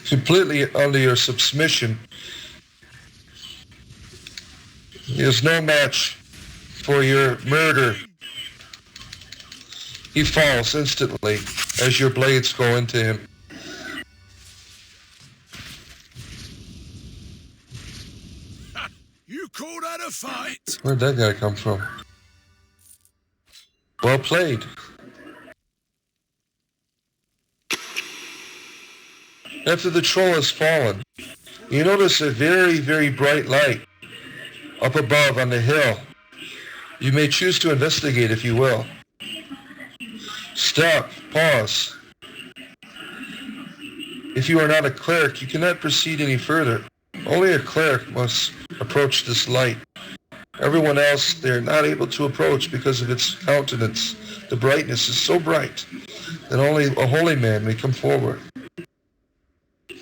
Completely under your submission. He is no match for your murder. He falls instantly as your blades go into him. You call that a fight? Where'd that guy come from? Well played. After the troll has fallen, you notice a very, very bright light up above on the hill. You may choose to investigate if you will. Stop. Pause. If you are not a cleric, you cannot proceed any further. Only a cleric must approach this light. Everyone else, they are not able to approach because of its countenance. The brightness is so bright that only a holy man may come forward.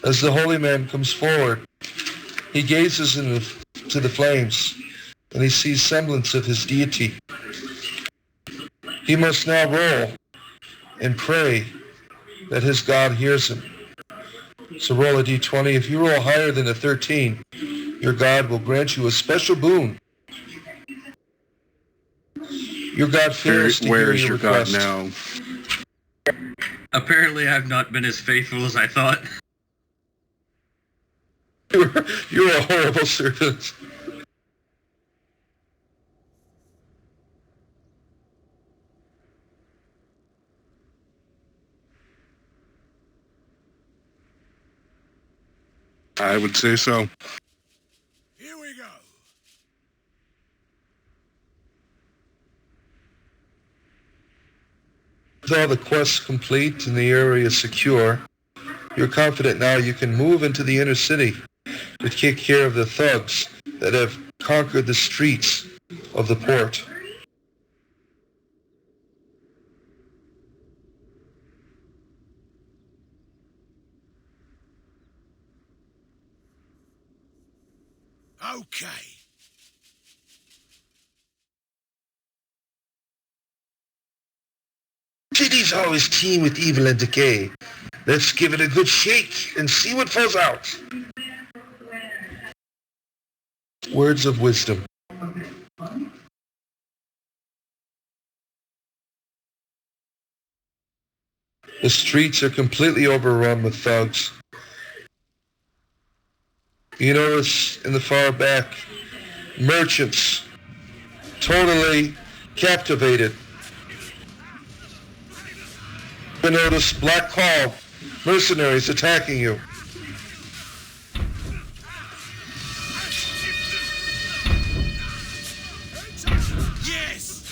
As the holy man comes forward, he gazes into the flames, and he sees semblance of his deity. He must now roll and pray that his God hears him. So roll a d20. If you roll higher than a 13, your God will grant you a special boon. Your God fails to hear your request. Where is your God now? Apparently, I've not been as faithful as I thought. You're a horrible servant. I would say so. Here we go. With all the quests complete and the area secure, you're confident now you can move into the inner city to take care of the thugs that have conquered the streets of the port. Okay. Cities always teem with evil and decay. Let's give it a good shake and see what falls out. Words of wisdom. The streets are completely overrun with thugs. You notice in the far back, merchants, totally captivated. You notice Black Claw mercenaries attacking you. Yes.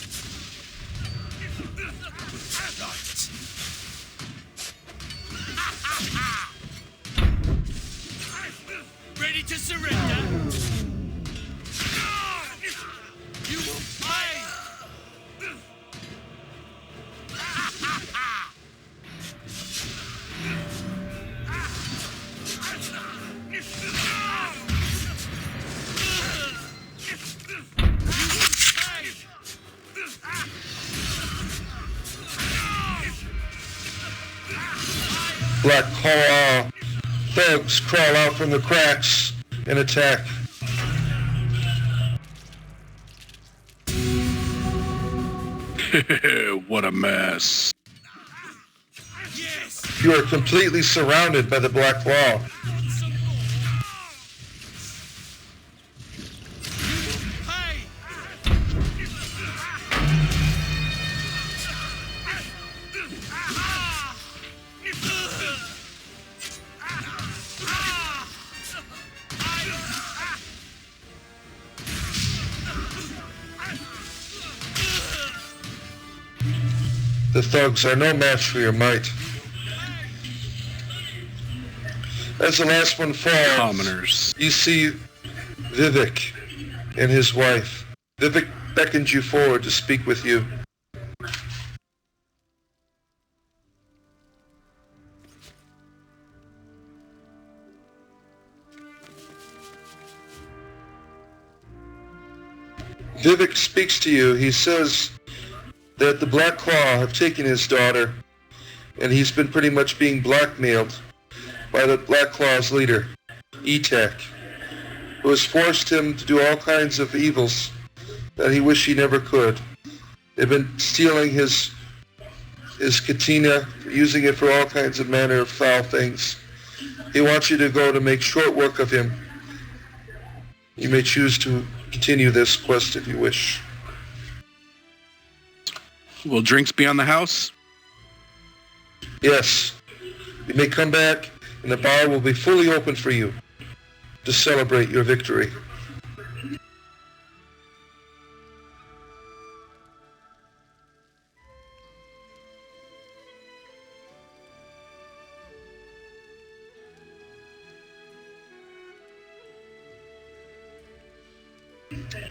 Right. Ready to surrender? You will pay. Black Claw thugs crawl out from the cracks and attack. What a mess. Yes. You are completely surrounded by the Black Claw. Some more. Hey. The thugs are no match for your might. As the last one falls, Commoners. you see Vivek and his wife. Vivek beckons you forward to speak with you. Vivek speaks to you. He says that the Black Claw have taken his daughter, and he's been pretty much being blackmailed by the Black Claw's leader, Etek, who has forced him to do all kinds of evils that he wished he never could. They've been stealing his katina, using it for all kinds of manner of foul things. He wants you to go to make short work of him. You may choose to continue this quest if you wish. Will drinks be on the house? Yes. You may come back, and the bar will be fully open for you to celebrate your victory.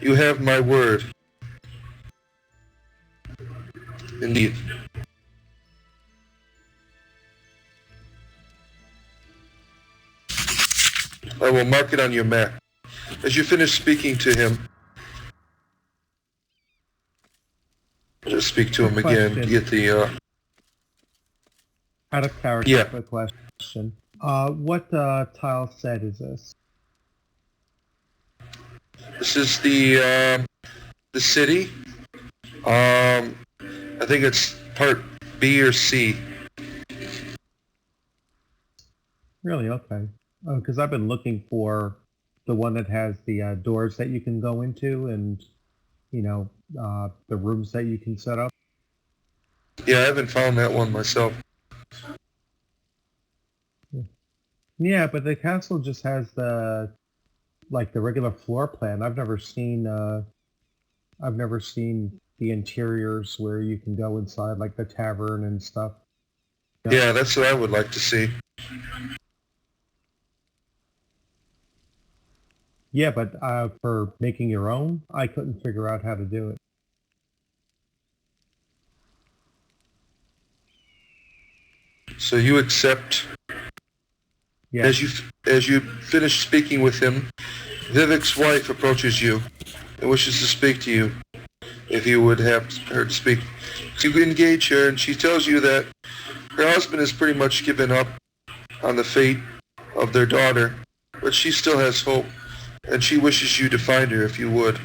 You have my word. Indeed. I will mark it on your map. As you finish speaking to him, just speak to him again. Question. Get the, Out of character, Yeah. quick question. What tile set is this? this is the city. I think it's part B or C. Really? Okay. Because I've been looking for the one that has the doors that you can go into and, you know, the rooms that you can set up. Yeah, I haven't found that one myself. Yeah, but the castle just has the regular floor plan. I've never seen the interiors where you can go inside, like the tavern and stuff. Yeah, that's what I would like to see. Yeah, but for making your own, I couldn't figure out how to do it. So you accept. Yeah. As you finish speaking with him, Vivek's wife approaches you and wishes to speak to you. If you would have her to speak, to engage her, and she tells you that her husband has pretty much given up on the fate of their daughter, but she still has hope, and she wishes you to find her if you would.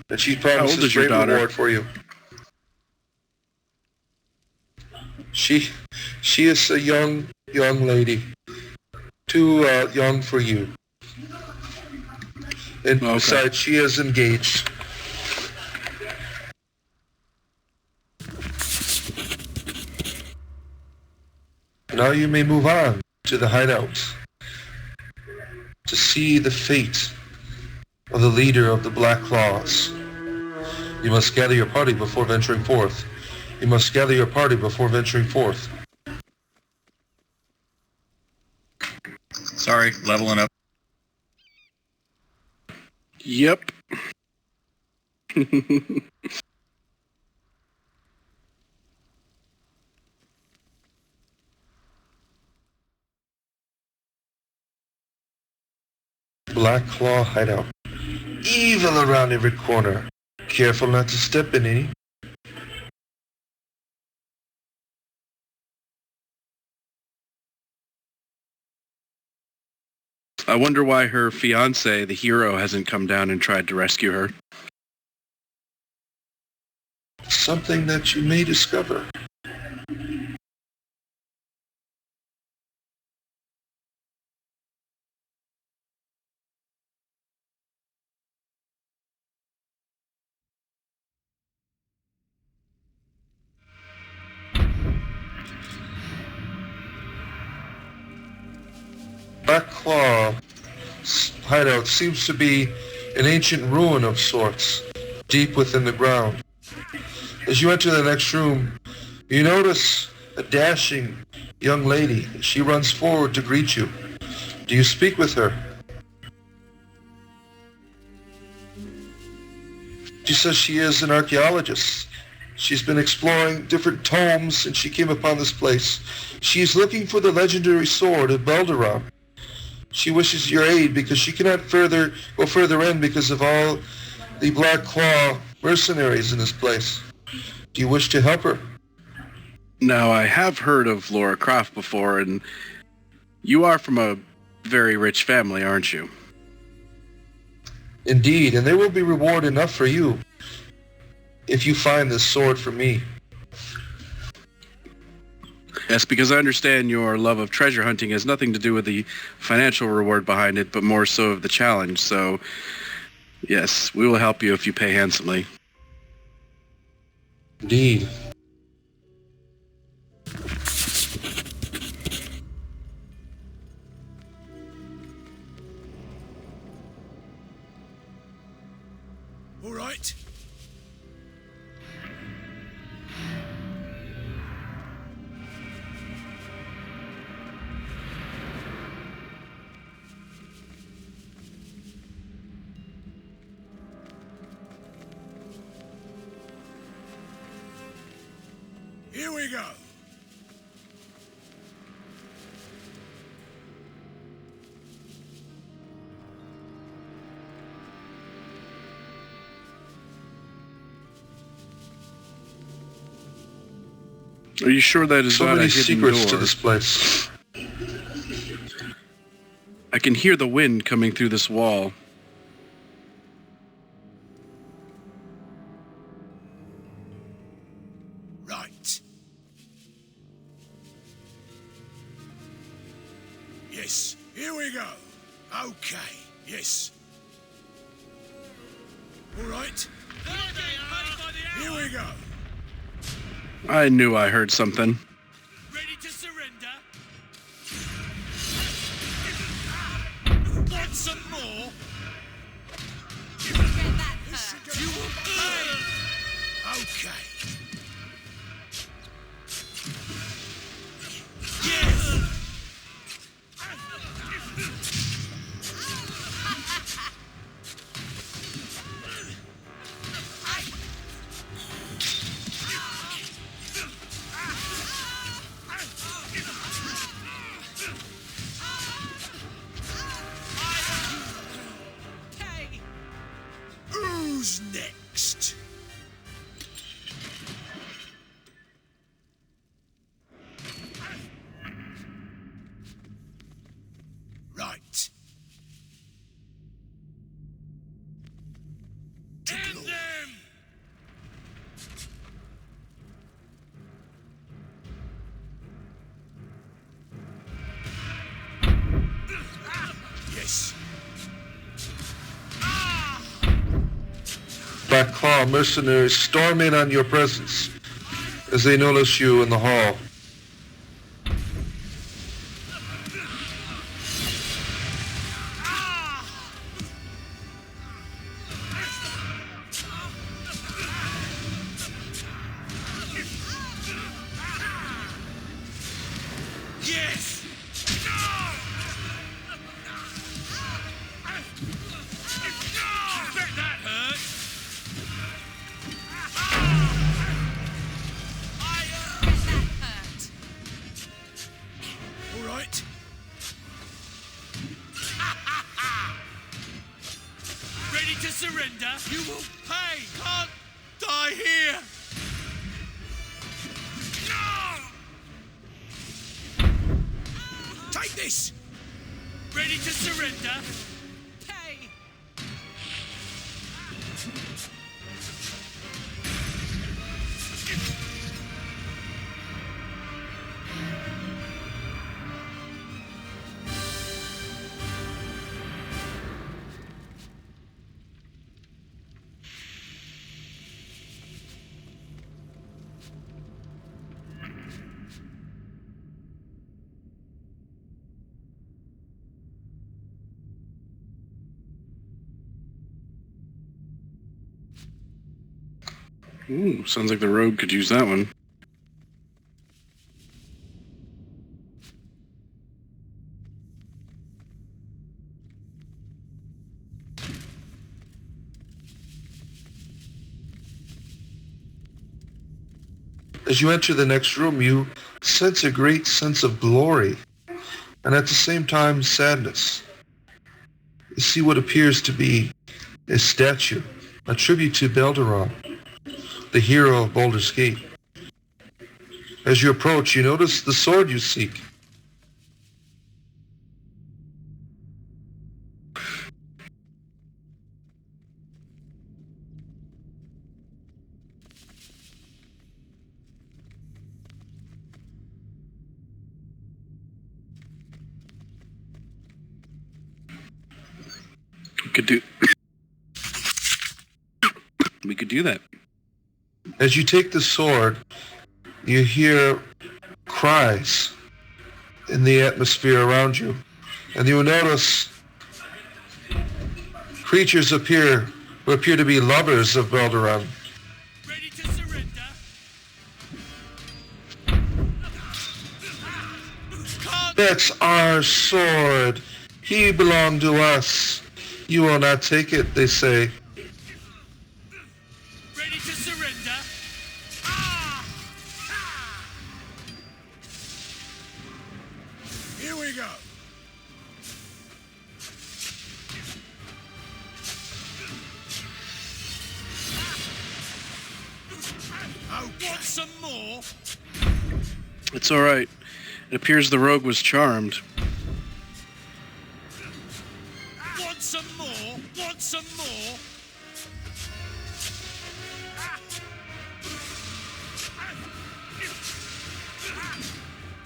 And she promises a great reward for you. She is a young lady, too young for you. And besides, she is engaged. Now you may move on to the hideout to see the fate of the leader of the Black Claws. You must gather your party before venturing forth. You must gather your party before venturing forth. Sorry, leveling up. Yep. Black Claw hideout. Evil around every corner. Careful not to step in any. I wonder why her fiancé, the hero, hasn't come down and tried to rescue her. Something that you may discover. Black Claw hideout seems to be an ancient ruin of sorts, deep within the ground. As you enter the next room, you notice a dashing young lady. She runs forward to greet you. Do you speak with her? She says she is an archaeologist. She's been exploring different tomes and she came upon this place. She's looking for the legendary sword of Belderon. She wishes your aid because she cannot go further in because of all the Black Claw mercenaries in this place. Do you wish to help her? Now, I have heard of Laura Croft before, and you are from a very rich family, aren't you? Indeed, and there will be reward enough for you if you find this sword for me. Yes, because I understand your love of treasure hunting has nothing to do with the financial reward behind it, but more so of the challenge. So, yes, we will help you if you pay handsomely. Indeed. All right. Here we go. Are you sure that is So not a many hidden secrets door? to this place. I can hear the wind coming through this wall. Right. Yes, here we go. Okay, yes. All right. Here we go. I knew I heard something. Ready to surrender? more? Get that hurt. You will pay! Okay. Yes! Okay. Who's next? Right. End them! Yes. Black Claw mercenaries storm in on your presence as they notice you in the hall. Yes! Bet that hurt! Get that hurt. All right. Ready to surrender? You will pay! Can't die here! No! Take this! Ready to surrender? Pay. Ooh, sounds like the rogue could use that one. As you enter the next room, you sense a great sense of glory, and at the same time sadness. You see what appears to be a statue, a tribute to Belderon, the hero of Baldur's Gate. As you approach, you notice the sword you seek. We could do that. As you take the sword, you hear cries in the atmosphere around you, and you will notice creatures appear who appear to be lovers of Belderon. Ready to surrender? Can't That's our sword. He belonged to us. You will not take it, they say. ready to surrender? Ah! Here we go. Want some more? It's all right. It appears the rogue was charmed. Want some more? Want some more?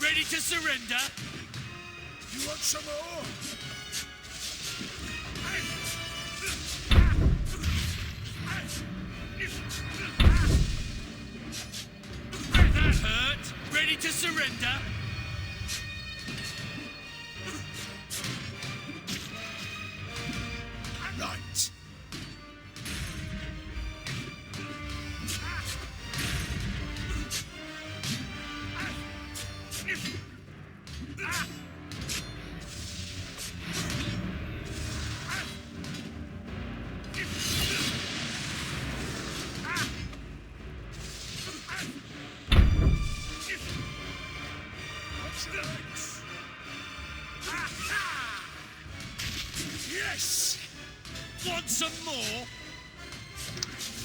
Ready to surrender? You want some more? That hurt. Ready to surrender?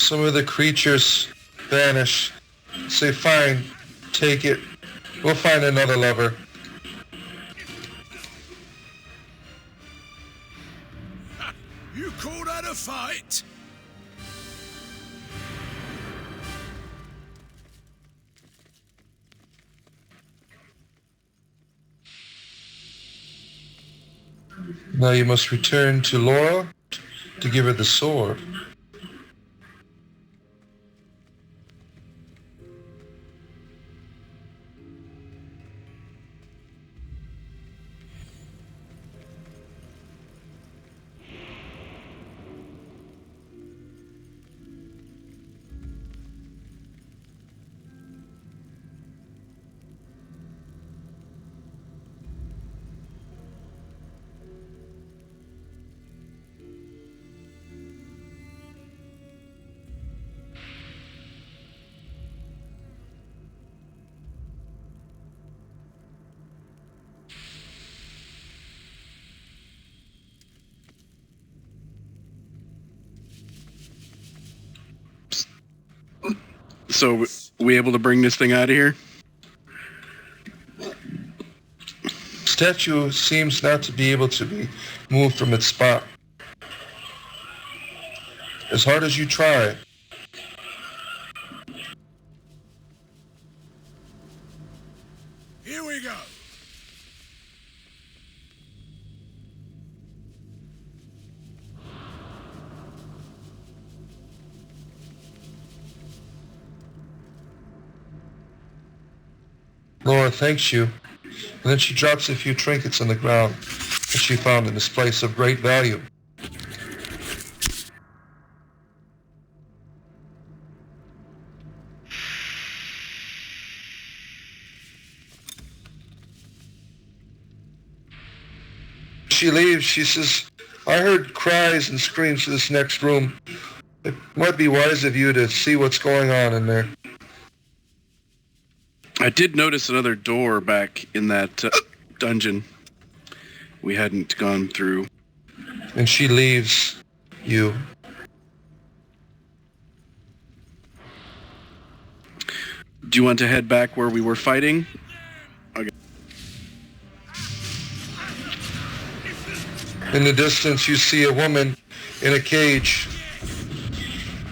Some of the creatures vanish. Say, fine, take it. We'll find another lover. You call that a fight? Now you must return to Laura to give her the sword. So, we able to bring this thing out of here? Statue seems not to be able to be moved from its spot. As hard as you try, Here we go. Laura thanks you, and then she drops a few trinkets on the ground that she found in this place of great value. She leaves, she says, I heard cries and screams in this next room. It might be wise of you to see what's going on in there. I did notice another door back in that dungeon we hadn't gone through. And she leaves you. Do you want to head back where we were fighting? Okay. In the distance, you see a woman in a cage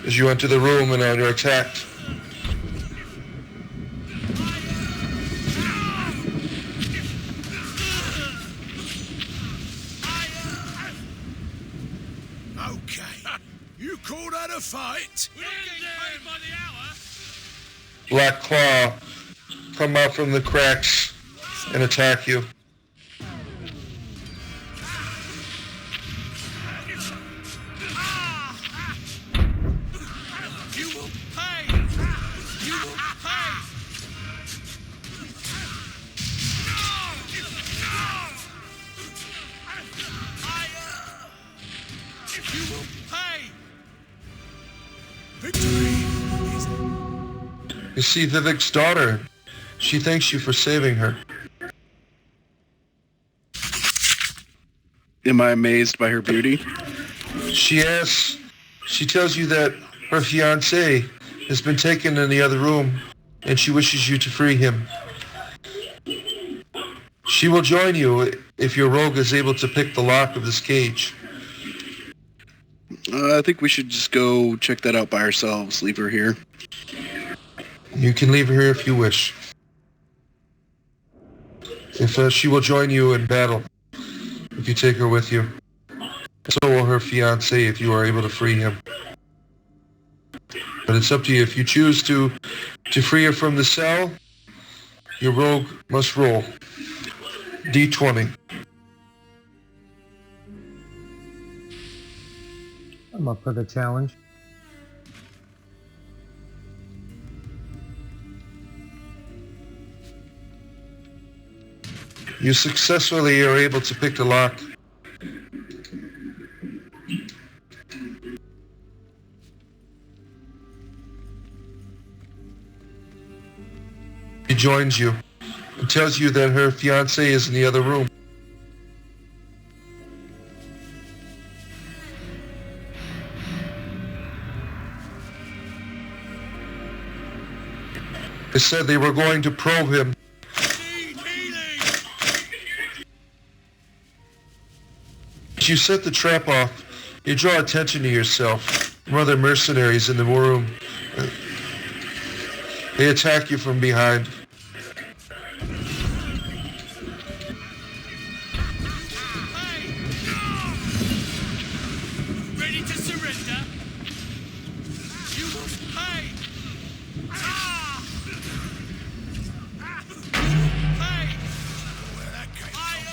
as you enter the room and are attacked. Okay. You call that a fight? We're not getting paid by the hour. Black Claw come out from the cracks and attack you. You will pay. You will pay. You will pay. Victory is You see Vivek's daughter. She thanks you for saving her. Am I amazed by her beauty? She tells you that her fiancé has been taken in the other room and she wishes you to free him. She will join you if your rogue is able to pick the lock of this cage. I think we should just go check that out by ourselves. Leave her here. You can leave her here if you wish. If she will join you in battle, if you take her with you. So will her fiancé if you are able to free him. But it's up to you. If you choose to free her from the cell, your rogue must roll D20. I'm up for the challenge. You successfully are able to pick the lock. She joins you and tells you that her fiancé is in the other room. They said they were going to probe him. Need healing. As you set the trap off, you draw attention to yourself from other mercenaries in the room. They attack you from behind. Ready to surrender? You must pay. Pay. Where that came from.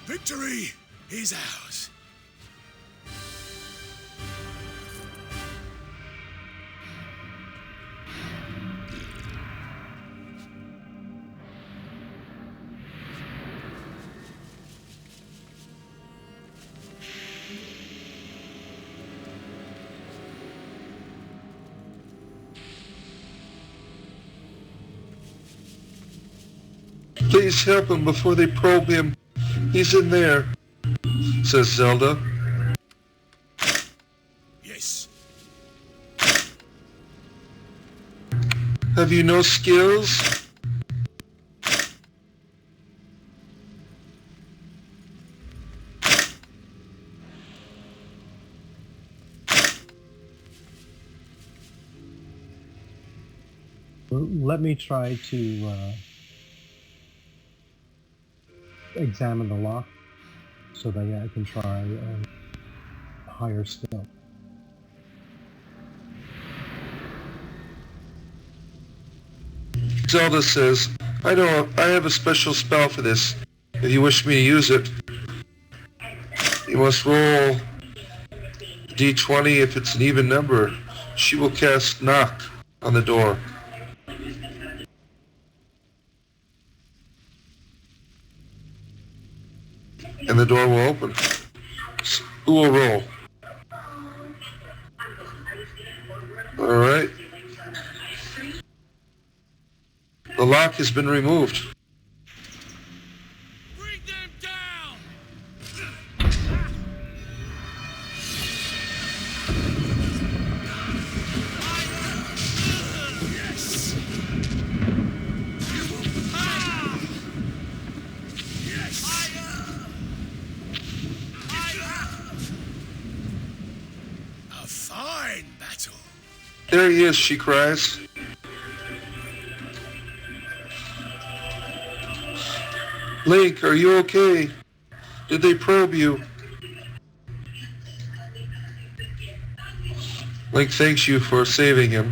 Victory is ours. Please help him before they probe him. He's in there, says Zelda. Yes. Have you no skills? Let me try to examine the lock so that I can try a higher skill. Zelda says, I have a special spell for this. If you wish me to use it, you must roll d20 if it's an even number. She will cast knock on the door. And the door will open. Who will roll? Alright. The lock has been removed. Bring them down. Yes. Yes. A fine battle. There he is, she cries. Link, are you okay? Did they probe you? Link thanks you for saving him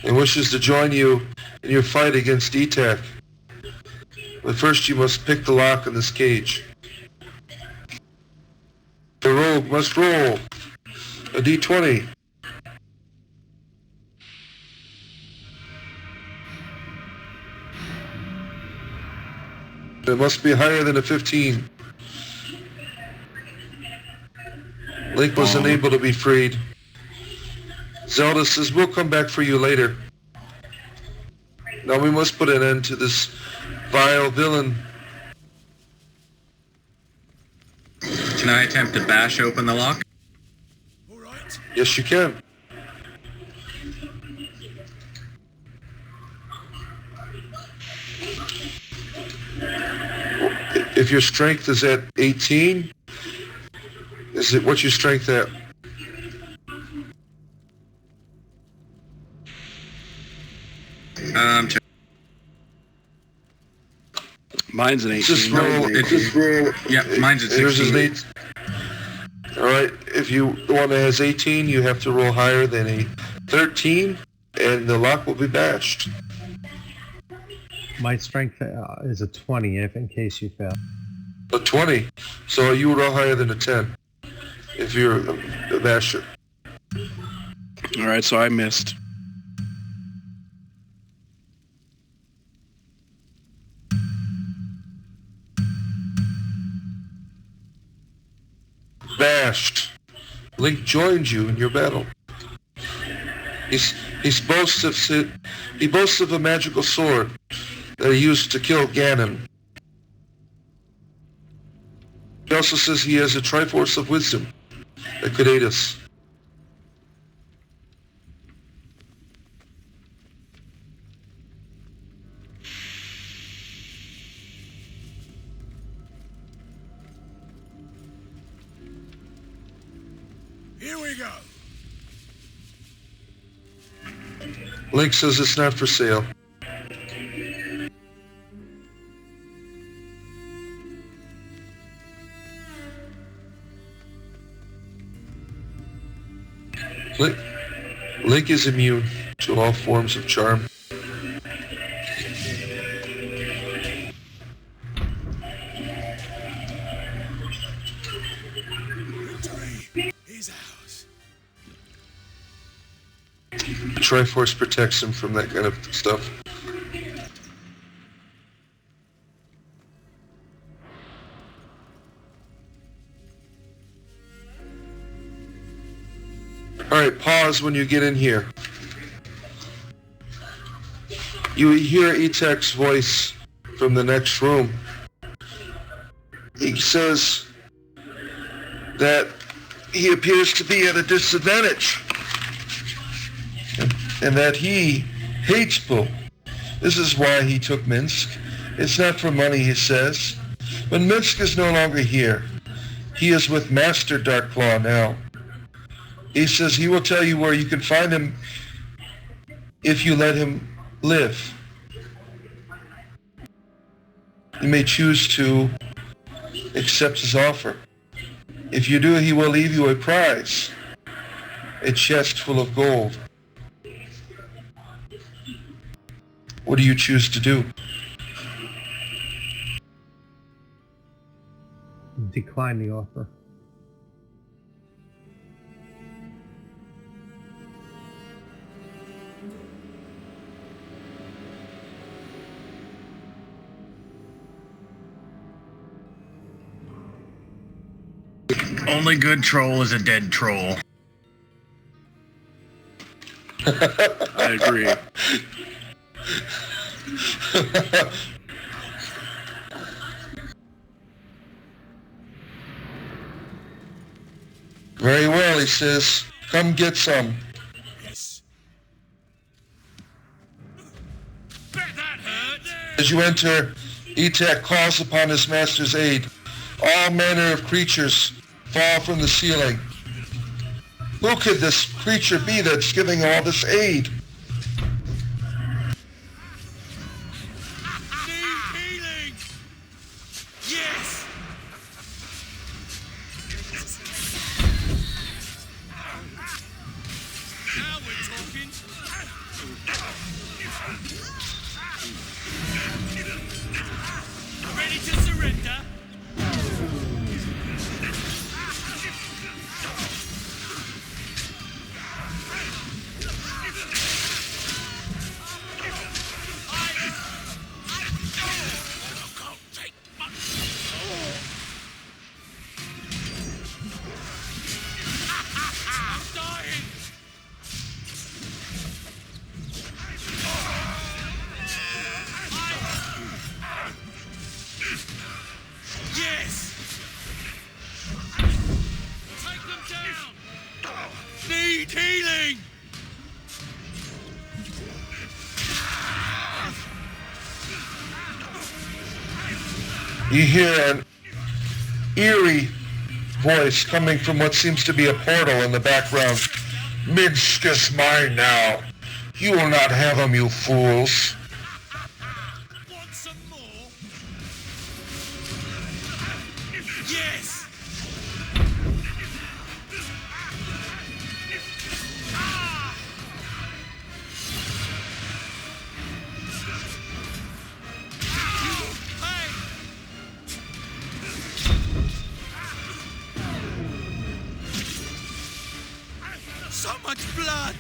and wishes to join you in your fight against E-Tech. But first you must pick the lock in this cage. The rogue must roll a d20. It must be higher than a 15. Link was unable to be freed. Zelda says, we'll come back for you later. Now we must put an end to this vile villain. Can I attempt to bash open the lock? All right. Yes, you can. If your strength is at 18, what's your strength at? Mine's an 18. Just roll. Yep, mine's at Yours is 16. an 8. All right. If the one that has 18, you have to roll higher than a 13, and the lock will be bashed. My strength is a 20, if in case you fail. A 20. So you would roll higher than a 10 if you're a basher. All right, so I missed. Bashed. Link joins you in your battle. He boasts of a magical sword that he used to kill Ganon. He also says he has a Triforce of Wisdom that could aid us. Here we go. Link says it's not for sale. Link is immune to all forms of charm. Victory is ours. The Triforce protects him from that kind of stuff. Alright, pause when you get in here. You hear Etek's voice from the next room. He says that he appears to be at a disadvantage. And that he hates Boo. This is why he took Minsc. It's not for money, he says. But Minsc is no longer here. He is with Master Darkclaw now. He says he will tell you where you can find him if you let him live. You may choose to accept his offer. If you do, he will leave you a prize, a chest full of gold. What do you choose to do? Decline the offer. Only good troll is a dead troll. I agree. Very well, he says. Come get some. Yes. Bet that hurt. As you enter, Etek calls upon his master's aid. All manner of creatures fall from the ceiling. Who could this creature be that's giving all this aid? Need healing. Yes. Now we're talking. Ready to surrender? Yes! Take them down! Need healing! You hear an eerie voice coming from what seems to be a portal in the background. Minsc is mine now. You will not have him, you fools. Want some more? Yes! Hey! So much blood!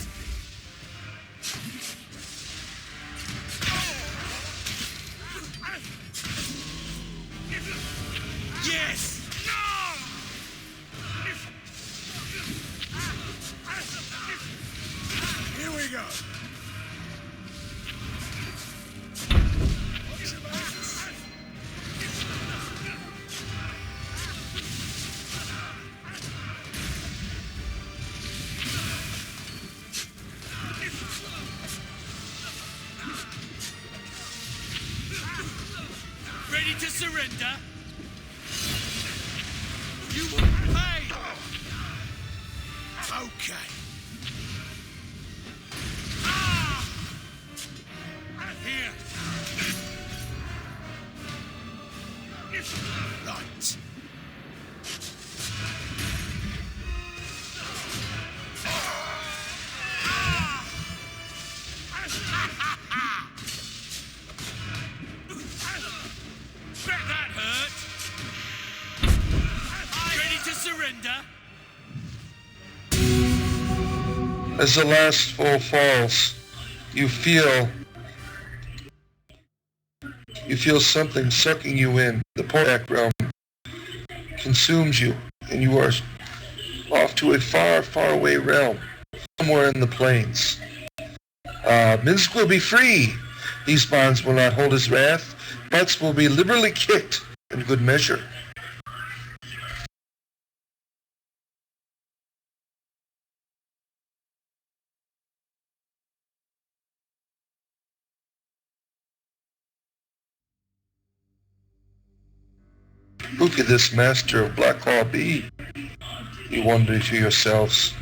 Yes! Here we go. surrender? You will pay! Okay. Ah! Here. Right. Bet that hurt. Ready to surrender? As the last foal falls, you feel something sucking you in. The Porak realm consumes you, and you are off to a far, far away realm, somewhere in the plains. Minsc will be free. These bonds will not hold his wrath. Butts will be liberally kicked in good measure. Who could this master of Black Hall be? You wonder to yourselves.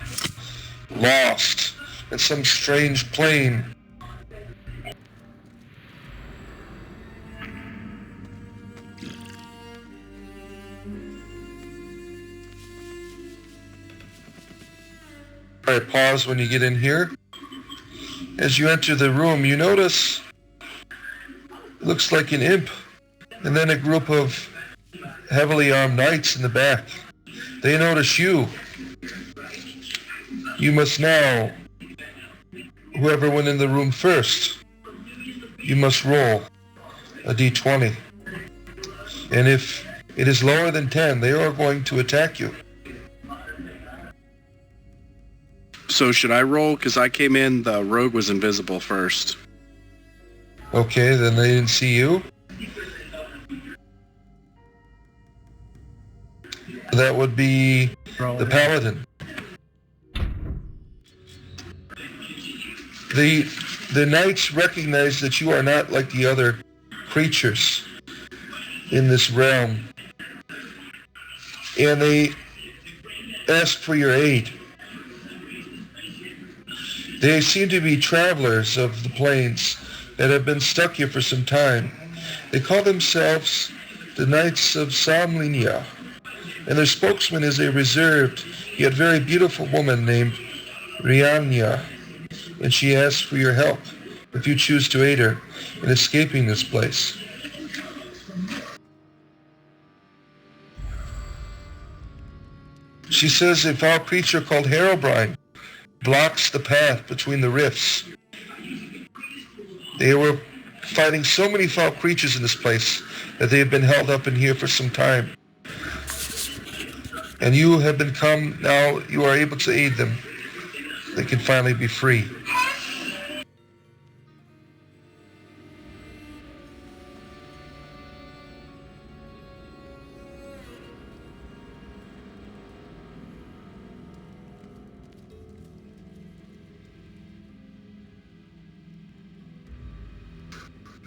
Lost in some strange plane. Alright, pause when you get in here. As you enter the room, you notice it looks like an imp, and then a group of heavily armed knights in the back. They notice you. You must now, whoever went in the room first, you must roll a d20. And if it is lower than 10, they are going to attack you. So should I roll? Because I came in, the rogue was invisible first. Okay, then they didn't see you. That would be the paladin. The knights recognize that you are not like the other creatures in this realm, and they ask for your aid. They seem to be travelers of the plains that have been stuck here for some time. They call themselves the Knights of Samlinia, and their spokesman is a reserved yet very beautiful woman named Rianya, and she asks for your help if you choose to aid her in escaping this place. She says a foul creature called Herobrine blocks the path between the rifts. They were fighting so many foul creatures in this place that they have been held up in here for some time. And you have become, now you are able to aid them. They can finally be free.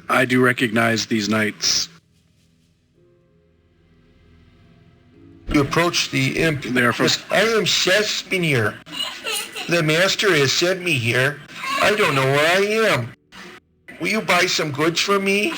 I do recognize these knights. You approach the imp. They are from... I am Shespinir. The master has sent me here. I don't know where I am. Will you buy some goods for me?